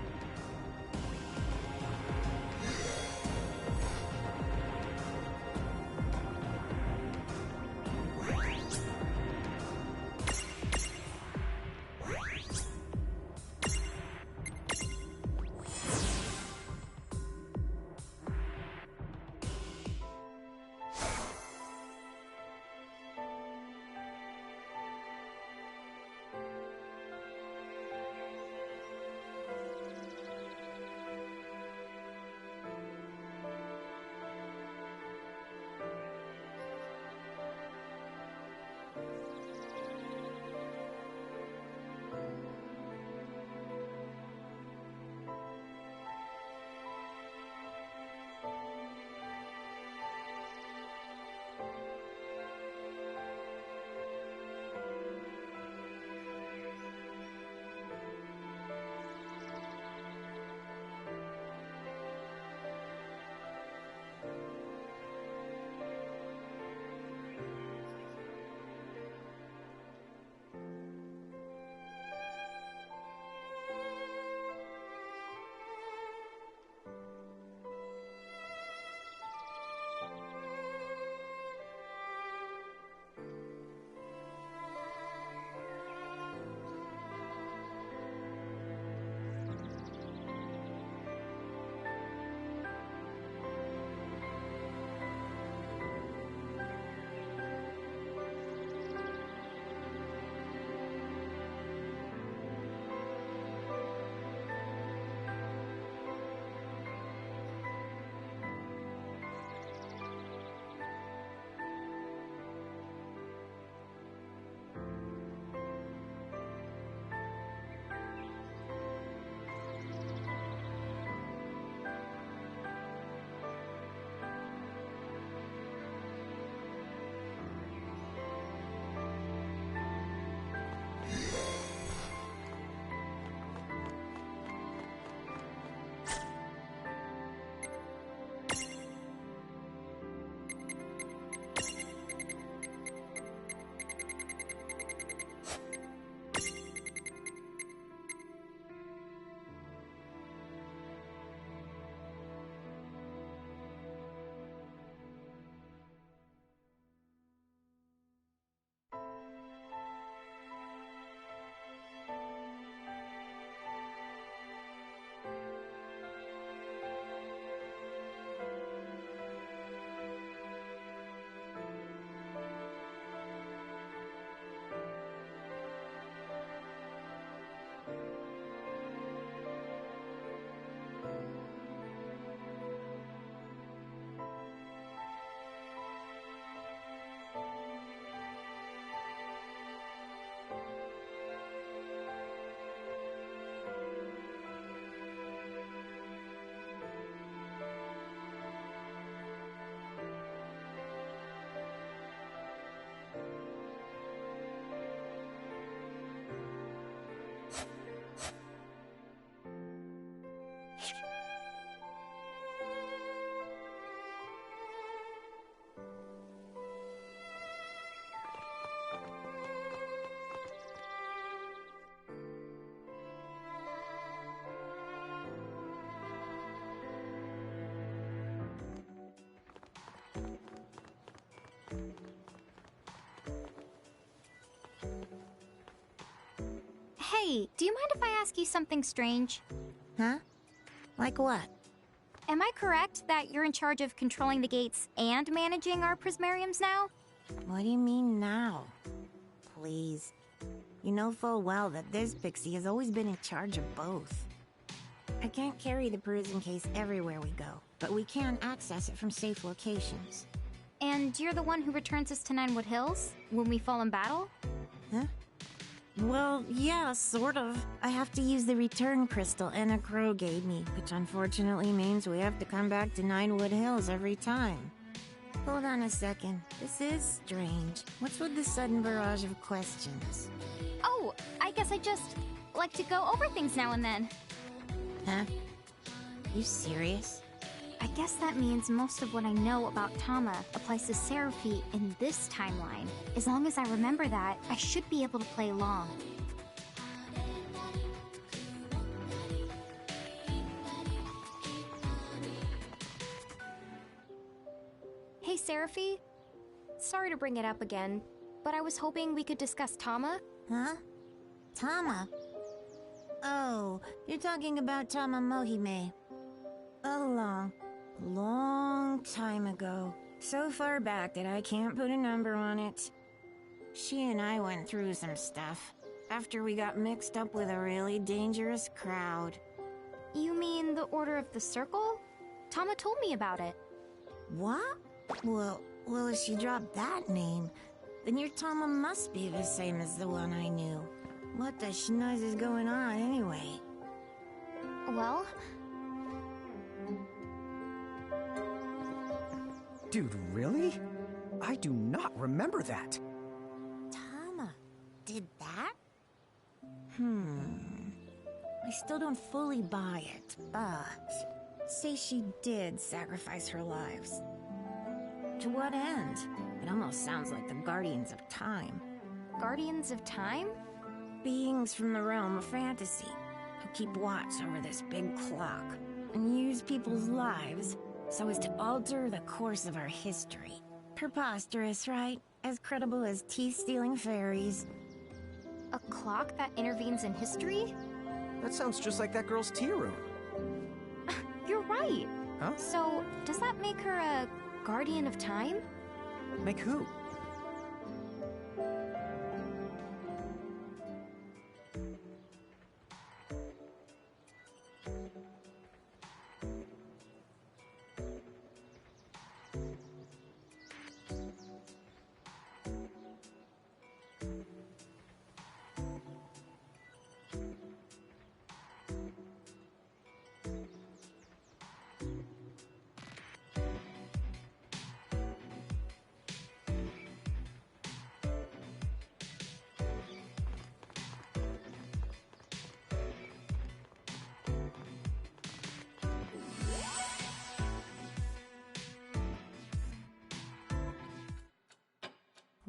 Hey, do you mind if I ask you something strange? Huh? Like what? Am I correct that you're in charge of controlling the gates and managing our prismariums now? What do you mean now? Please. You know full well that this pixie has always been in charge of both. I can't carry the prison case everywhere we go, but we can access it from safe locations. And you're the one who returns us to Ninewood Hills when we fall in battle? Huh? Well, yeah, sort of. I have to use the return crystal Anna Crow gave me, which unfortunately means we have to come back to Ninewood Hills every time. Hold on a second. This is strange. What's with the sudden barrage of questions? Oh, I guess I just like to go over things now and then. Huh? You serious? I guess that means most of what I know about Tama applies to Seraphi in this timeline. As long as I remember that, I should be able to play along. Hey, Seraphi. Sorry to bring it up again, but I was hoping we could discuss Tama. Huh? Tama? Oh, you're talking about Tama Mohime. A long time ago. So far back that I can't put a number on it. She and I went through some stuff after we got mixed up with a really dangerous crowd. You mean the Order of the Circle? Tama told me about it. What? Well, if she dropped that name, then your Tama must be the same as the one I knew. What the schnoz is going on anyway? Well... Dude, really? I do not remember that. Tama did that? I still don't fully buy it, but... say she did sacrifice her lives. To what end? It almost sounds like the Guardians of Time. Guardians of Time? Beings from the realm of fantasy, who keep watch over this big clock, and use people's lives so as to alter the course of our history. Preposterous, right? As credible as teeth-stealing fairies. A clock that intervenes in history? That sounds just like that girl's tea room. You're right. Huh? So, does that make her a Guardian of Time? Make who?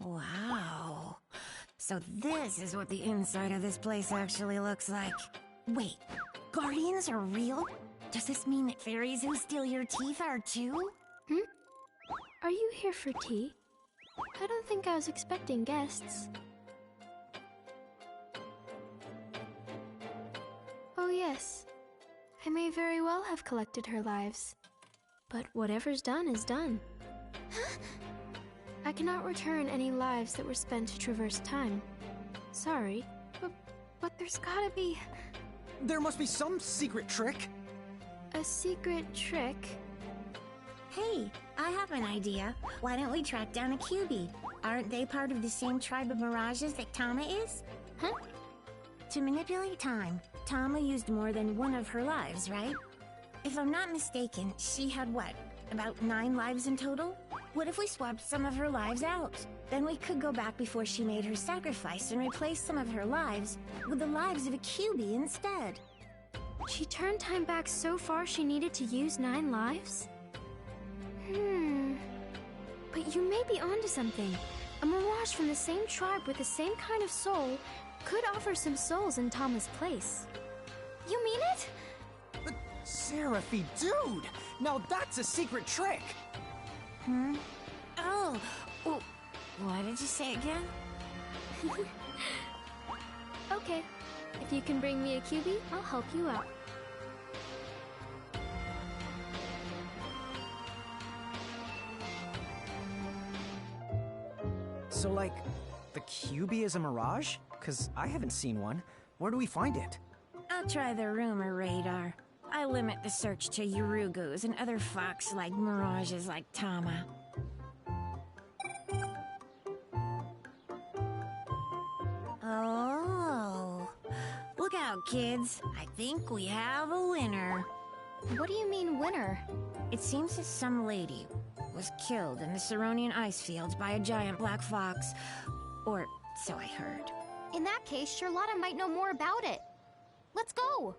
Wow. So this is what the inside of this place actually looks like. Wait, Guardians are real? Does this mean that fairies who steal your teeth are too? Are you here for tea? I don't think I was expecting guests. Oh yes, I may very well have collected her lives. But whatever's done is done. I cannot return any lives that were spent to traverse time. Sorry, but there's gotta be... There must be some secret trick. A secret trick? Hey, I have an idea. Why don't we track down a QB? Aren't they part of the same tribe of Mirages that Tama is? Huh? To manipulate time, Tama used more than one of her lives, right? If I'm not mistaken, she had what? About 9 lives in total? What if we swapped some of her lives out? Then we could go back before she made her sacrifice and replace some of her lives with the lives of a QB instead. She turned time back so far she needed to use 9 lives? But you may be onto something. A Mirage from the same tribe with the same kind of soul could offer some souls in Tama's place. You mean it? But Seraphi, dude! Now that's a secret trick! Oh, Oh, what did you say again? Okay. If you can bring me a QB, I'll help you out. So, like, the QB is a mirage? Because I haven't seen one. Where do we find it? I'll try the rumor radar. I limit the search to Urugus and other fox-like mirages like Tama. Oh. Look out, kids. I think we have a winner. What do you mean, winner? It seems that some lady was killed in the Ceronian ice fields by a giant black fox. Or so I heard. In that case, Charlotta might know more about it. Let's go!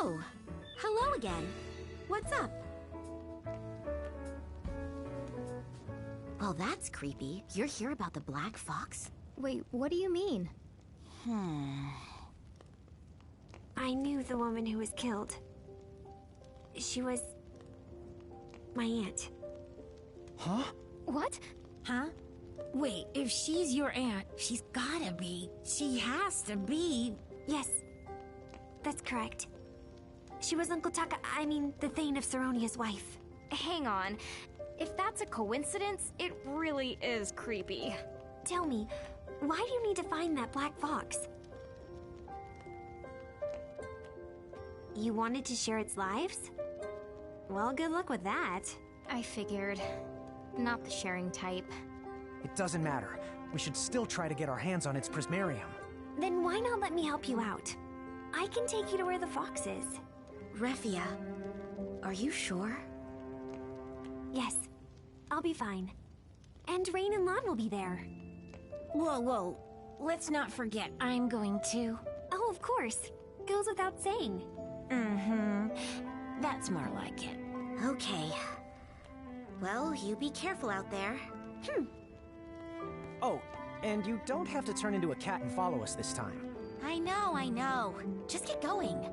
Oh, hello again. What's up? Well, that's creepy. You're here about the Black Fox? Wait, what do you mean? I knew the woman who was killed. She was... my aunt. Huh? What? Huh? Wait, if she's your aunt, she's gotta be. She has to be. Yes, that's correct. She was Uncle the Thane of Saronia's wife. Hang on. If that's a coincidence, it really is creepy. Tell me, why do you need to find that black fox? You wanted to share its lives? Well, good luck with that. I figured. Not the sharing type. It doesn't matter. We should still try to get our hands on its prismarium. Then why not let me help you out? I can take you to where the fox is. Refia, are you sure? Yes, I'll be fine. And Rain and Lon will be there. Whoa. Let's not forget I'm going to. Oh, of course. Goes without saying. That's more like it. Okay. Well, you be careful out there. Oh, and you don't have to turn into a cat and follow us this time. I know. Just get going.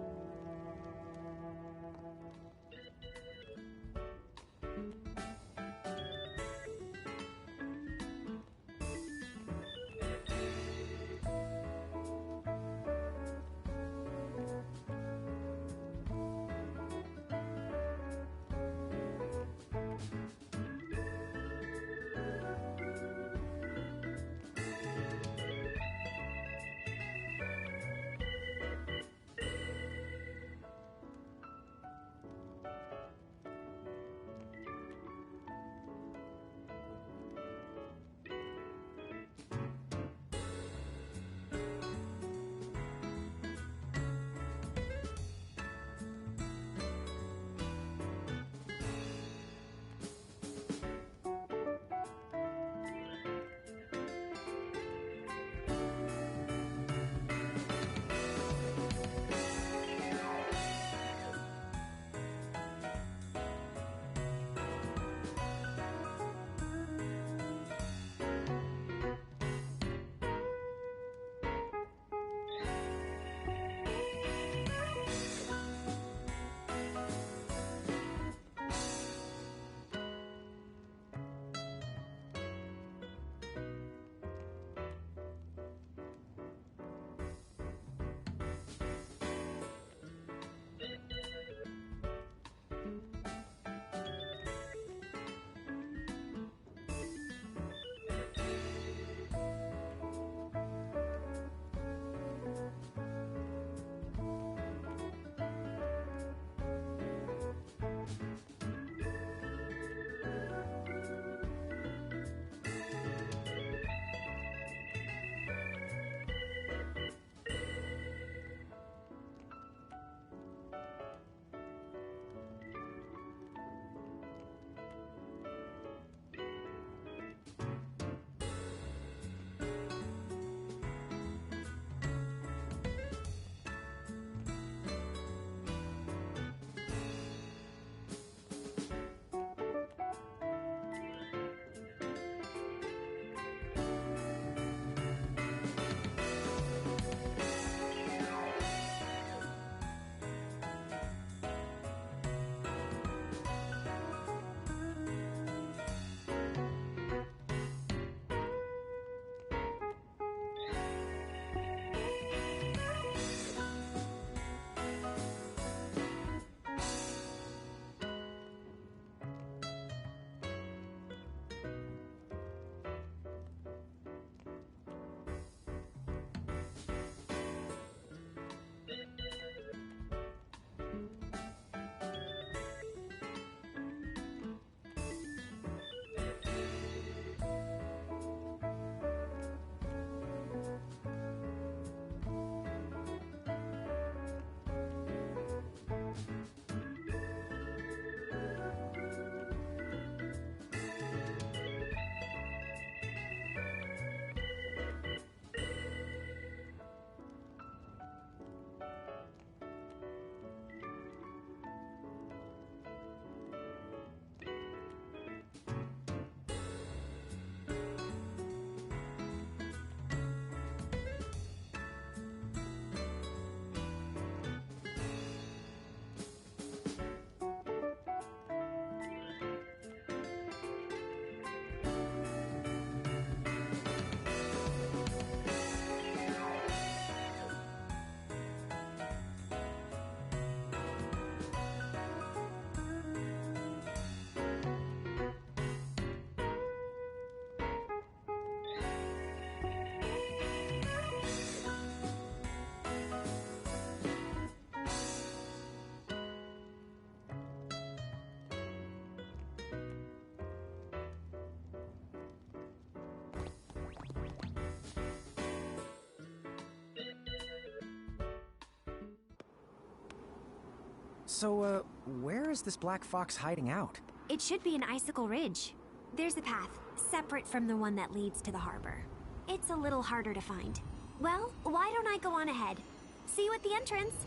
So, where is this Black Fox hiding out? It should be an Icicle Ridge. There's a path, separate from the one that leads to the harbor. It's a little harder to find. Well, why don't I go on ahead? See you at the entrance.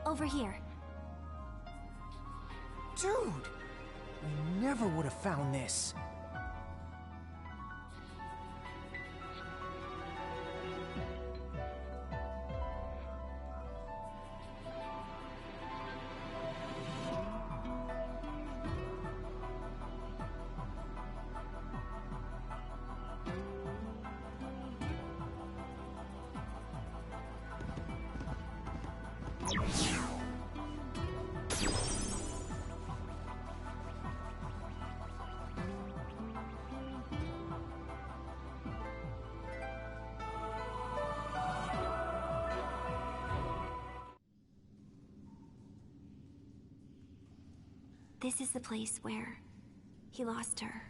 Over here. Dude! We never would have found this. This is the place where he lost her.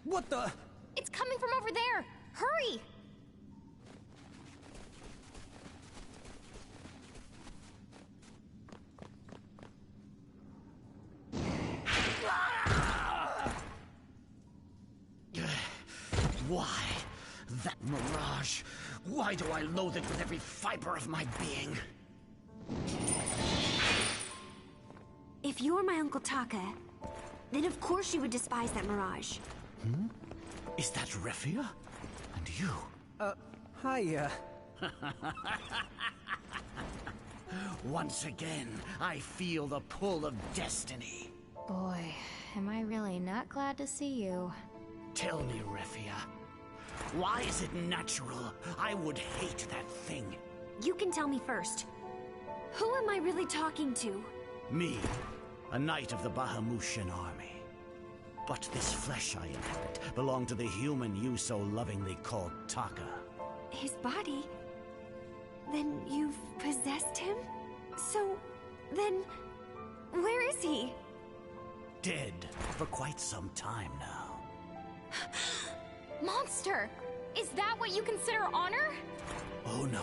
What the? It's coming from over there! Hurry! Why? That mirage. Why do I loathe it with every fiber of my being? If you're my Uncle Taka, then of course you would despise that mirage. Hmm? Is that Refia? And you? Hi, Once again, I feel the pull of destiny. Boy, am I really not glad to see you. Tell me, Refia, why is it natural I would hate that thing? You can tell me first. Who am I really talking to? Me, a knight of the Bahamutian army. But this flesh I inhabit belonged to the human you so lovingly called Taka. His body? Then you've possessed him? So, then, where is he? Dead for quite some time now. Monster! Is that what you consider honor? Oh no.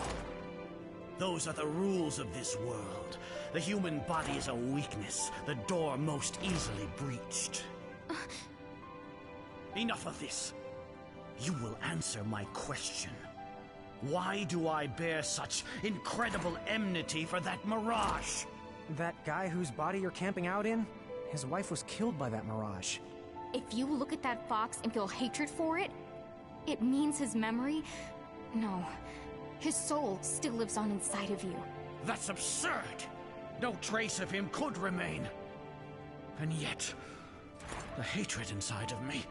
Those are the rules of this world. The human body is a weakness, the door most easily breached. Enough of this. You will answer my question. Why do I bear such incredible enmity for that mirage? That guy whose body you're camping out in? His wife was killed by that mirage. If you look at that fox and feel hatred for it, it means his memory... No. His soul still lives on inside of you. That's absurd! No trace of him could remain. And yet, the hatred inside of me,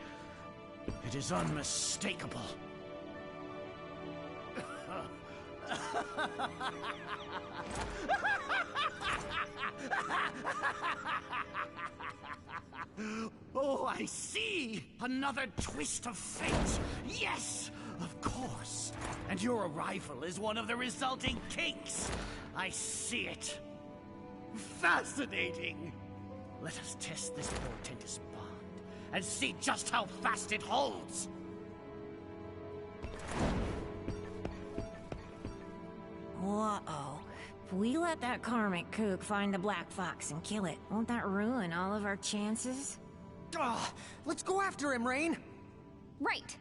it is unmistakable. Oh, I see! Another twist of fate! Yes! Of course! And your arrival is one of the resulting kinks! I see it! Fascinating! Let us test this portentous bond and see just how fast it holds! Uh-oh. If we let that karmic kook find the Black Fox and kill it, won't that ruin all of our chances? Let's go after him, Rain! Right!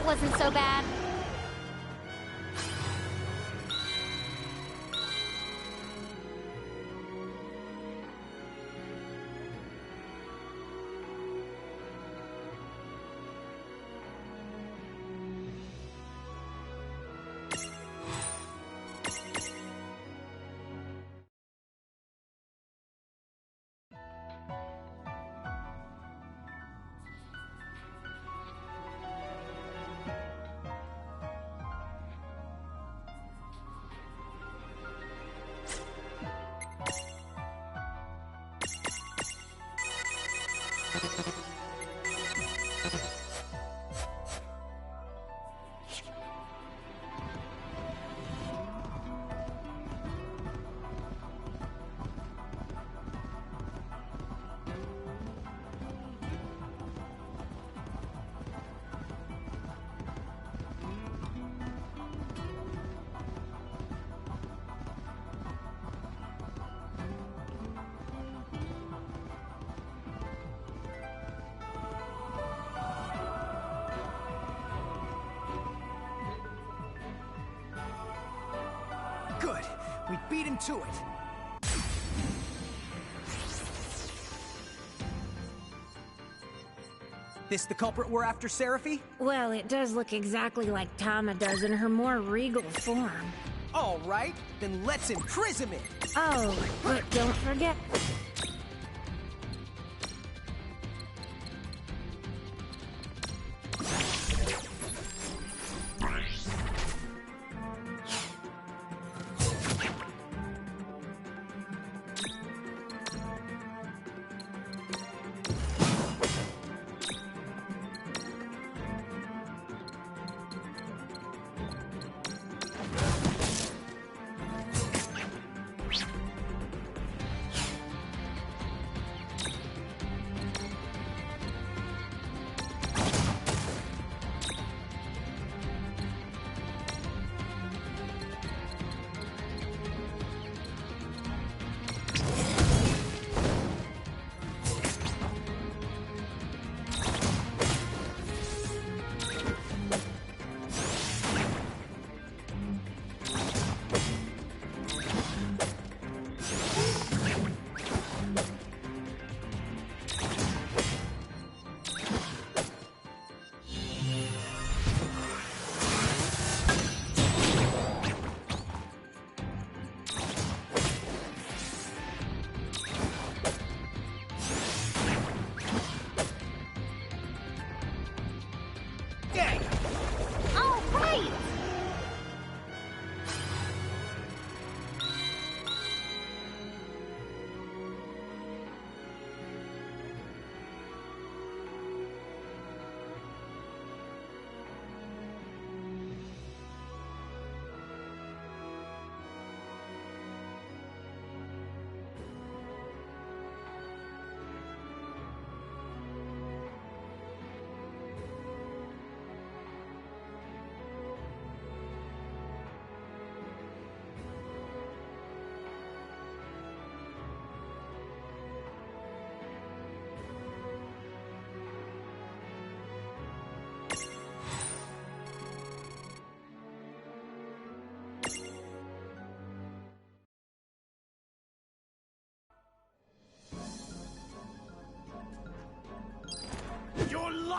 Wasn't so bad. Good. We beat him to it. This the culprit we're after, Seraphy? Well, it does look exactly like Tama does in her more regal form. All right, then let's imprison him. Oh, but don't forget...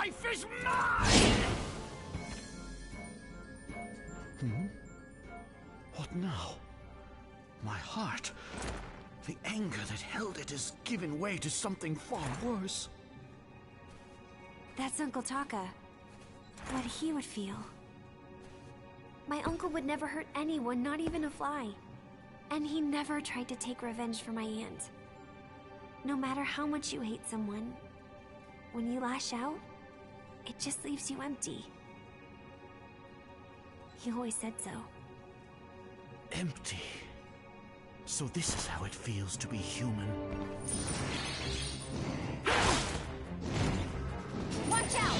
life is mine! What now? My heart, the anger that held it is giving way to something far worse. That's Uncle Taka. What he would feel. My uncle would never hurt anyone, not even a fly. And he never tried to take revenge for my aunt. No matter how much you hate someone, when you lash out, it just leaves you empty. He always said so. Empty. So this is how it feels to be human. Watch out!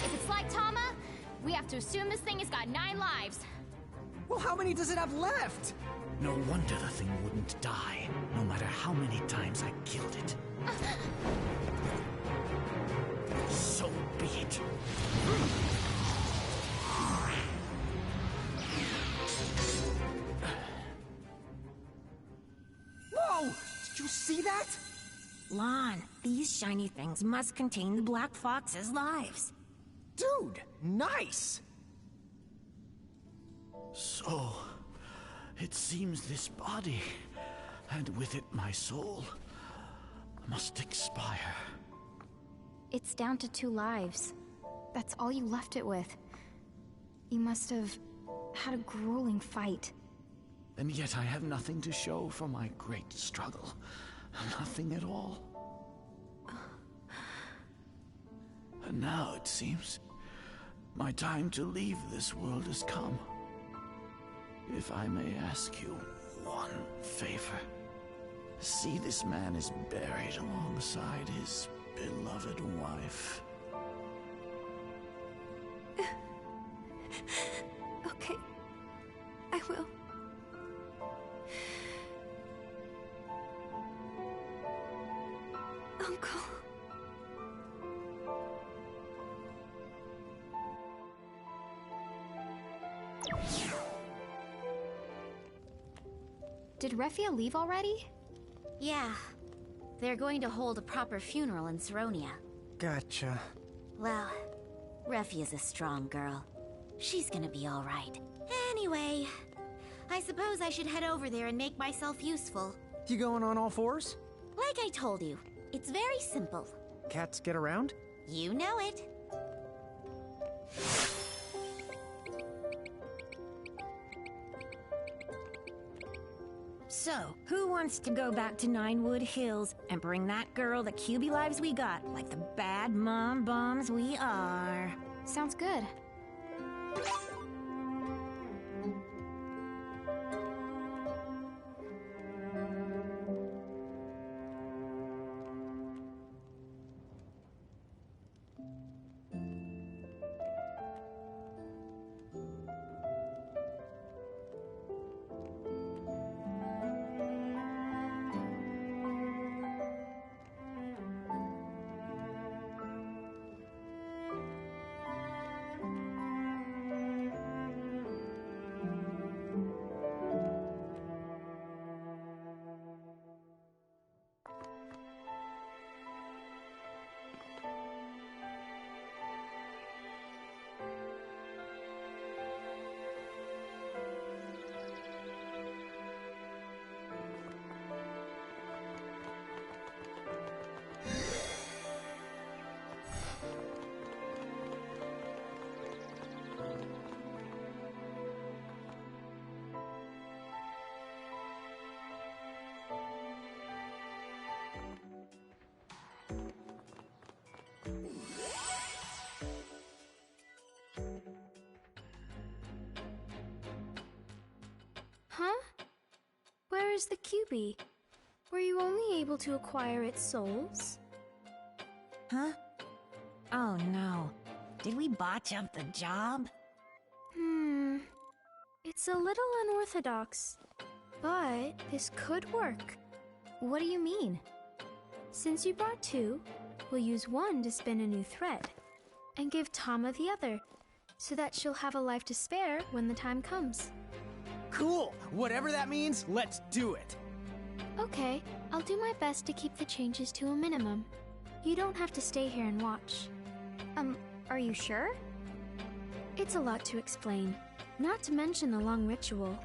If it's like Tama, we have to assume this thing has got 9 lives. Well, how many does it have left? No wonder the thing wouldn't die, no matter how many times I killed it. So be it. Whoa! Did you see that? Lon, these shiny things must contain the Black Fox's lives. Dude, nice! So, it seems this body, and with it my soul, must expire. It's down to 2 lives. That's all you left it with. You must have had a grueling fight. And yet I have nothing to show for my great struggle. Nothing at all. And now it seems my time to leave this world has come. If I may ask you one favor. See, this man is buried alongside his beloved wife. Okay. I will. Uncle. Did Refia leave already? Yeah. They're going to hold a proper funeral in Saronia. Gotcha. Well, Refia's a strong girl. She's gonna be alright. Anyway, I suppose I should head over there and make myself useful. You going on all 4s? Like I told you, it's very simple. Cats get around? You know it. So, who wants to go back to Ninewood Hills and bring that girl the QB lives we got, like the bad mom bombs we are? Sounds good. Huh? Where is the QB? Were you only able to acquire its souls? Huh? Oh no. Did we botch up the job? It's a little unorthodox, but this could work. What do you mean? Since you brought 2, we'll use 1 to spin a new thread, and give Tama the other, so that she'll have a life to spare when the time comes. Cool! Whatever that means, let's do it! Okay, I'll do my best to keep the changes to a minimum. You don't have to stay here and watch. Are you sure? It's a lot to explain, not to mention the long ritual.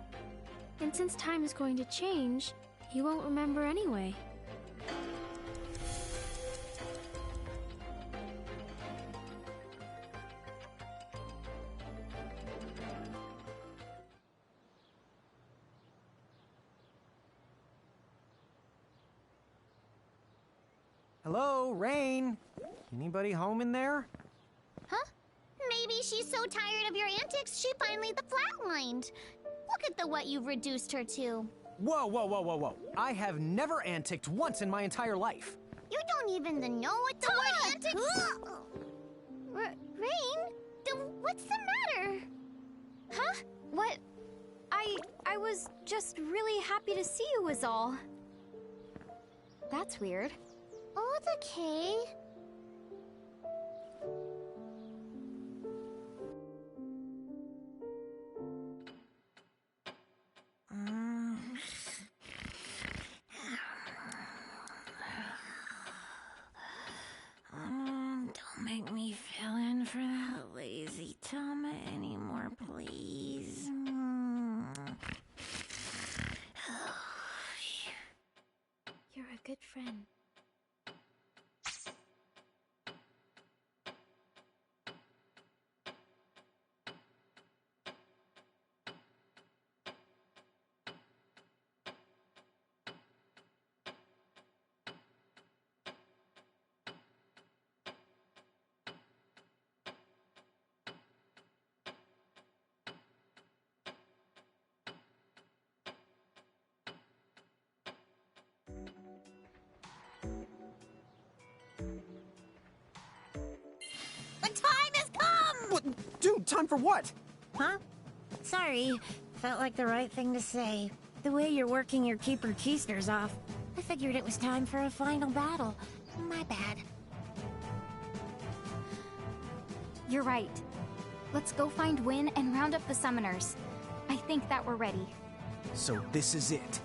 And since time is going to change, you won't remember anyway. Hello, Rain? Anybody home in there? Huh? Maybe she's so tired of your antics, she finally flatlined. Look at what you've reduced her to. Whoa, whoa, whoa, whoa, whoa. I have never anticked once in my entire life. You don't even know what the word antics... Rain? What's the matter? Huh? What? I was just really happy to see you was all. That's weird. Oh, it's okay. Don't make me fill in for that lazy Tama anymore, please. You're a good friend. The time has come! What? Dude, time for what? Huh? Sorry. Felt like the right thing to say. The way you're working your Keeper Keisters off, I figured it was time for a final battle. My bad. You're right. Let's go find Wynn and round up the summoners. I think that we're ready. So this is it.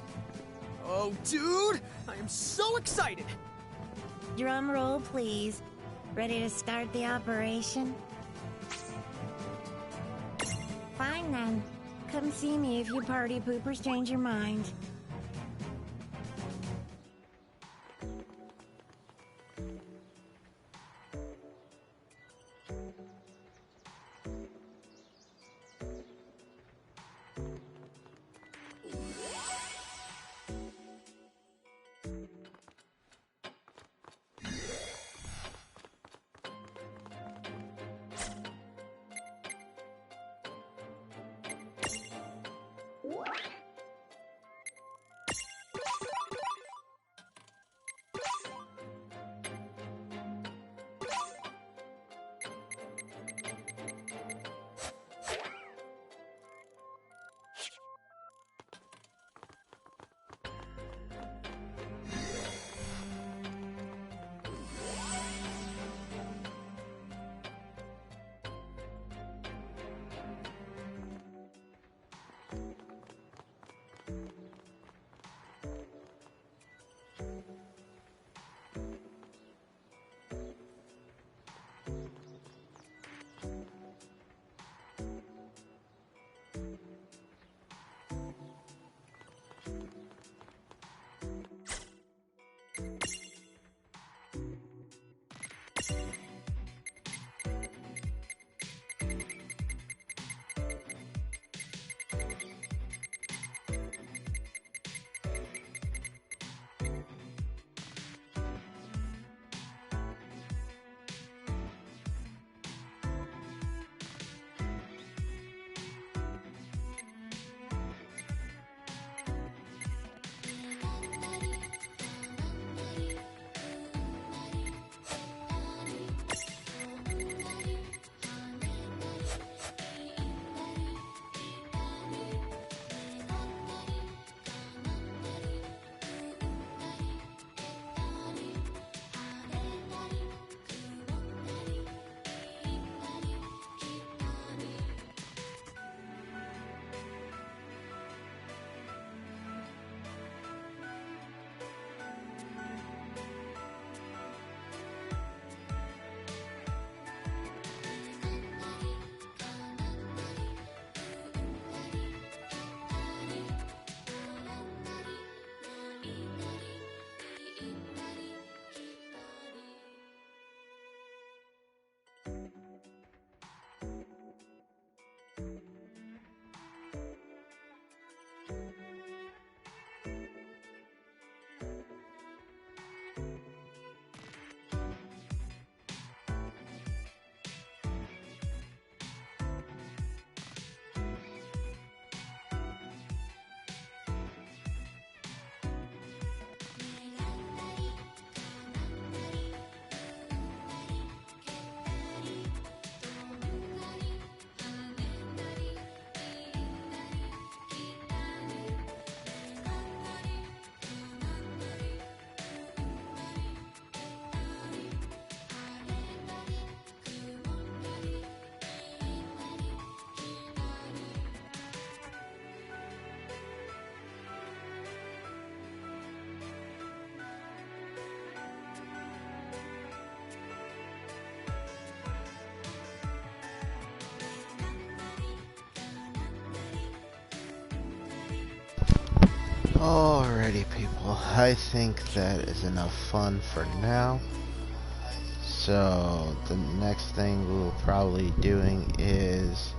Oh, dude! I am so excited! Drum roll, please. Ready to start the operation? Fine then. Come see me if you party poopers change your mind. Alrighty, people. I think that is enough fun for now. So, the next thing we'll probably doing is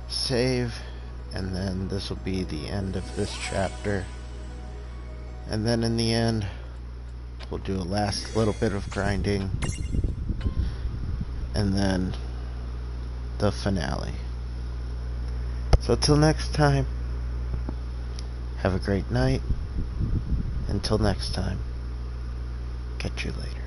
save, and then this will be the end of this chapter. And then in the end, we'll do a last little bit of grinding, and then the finale. So till next time, have a great night. Until next time, catch you later.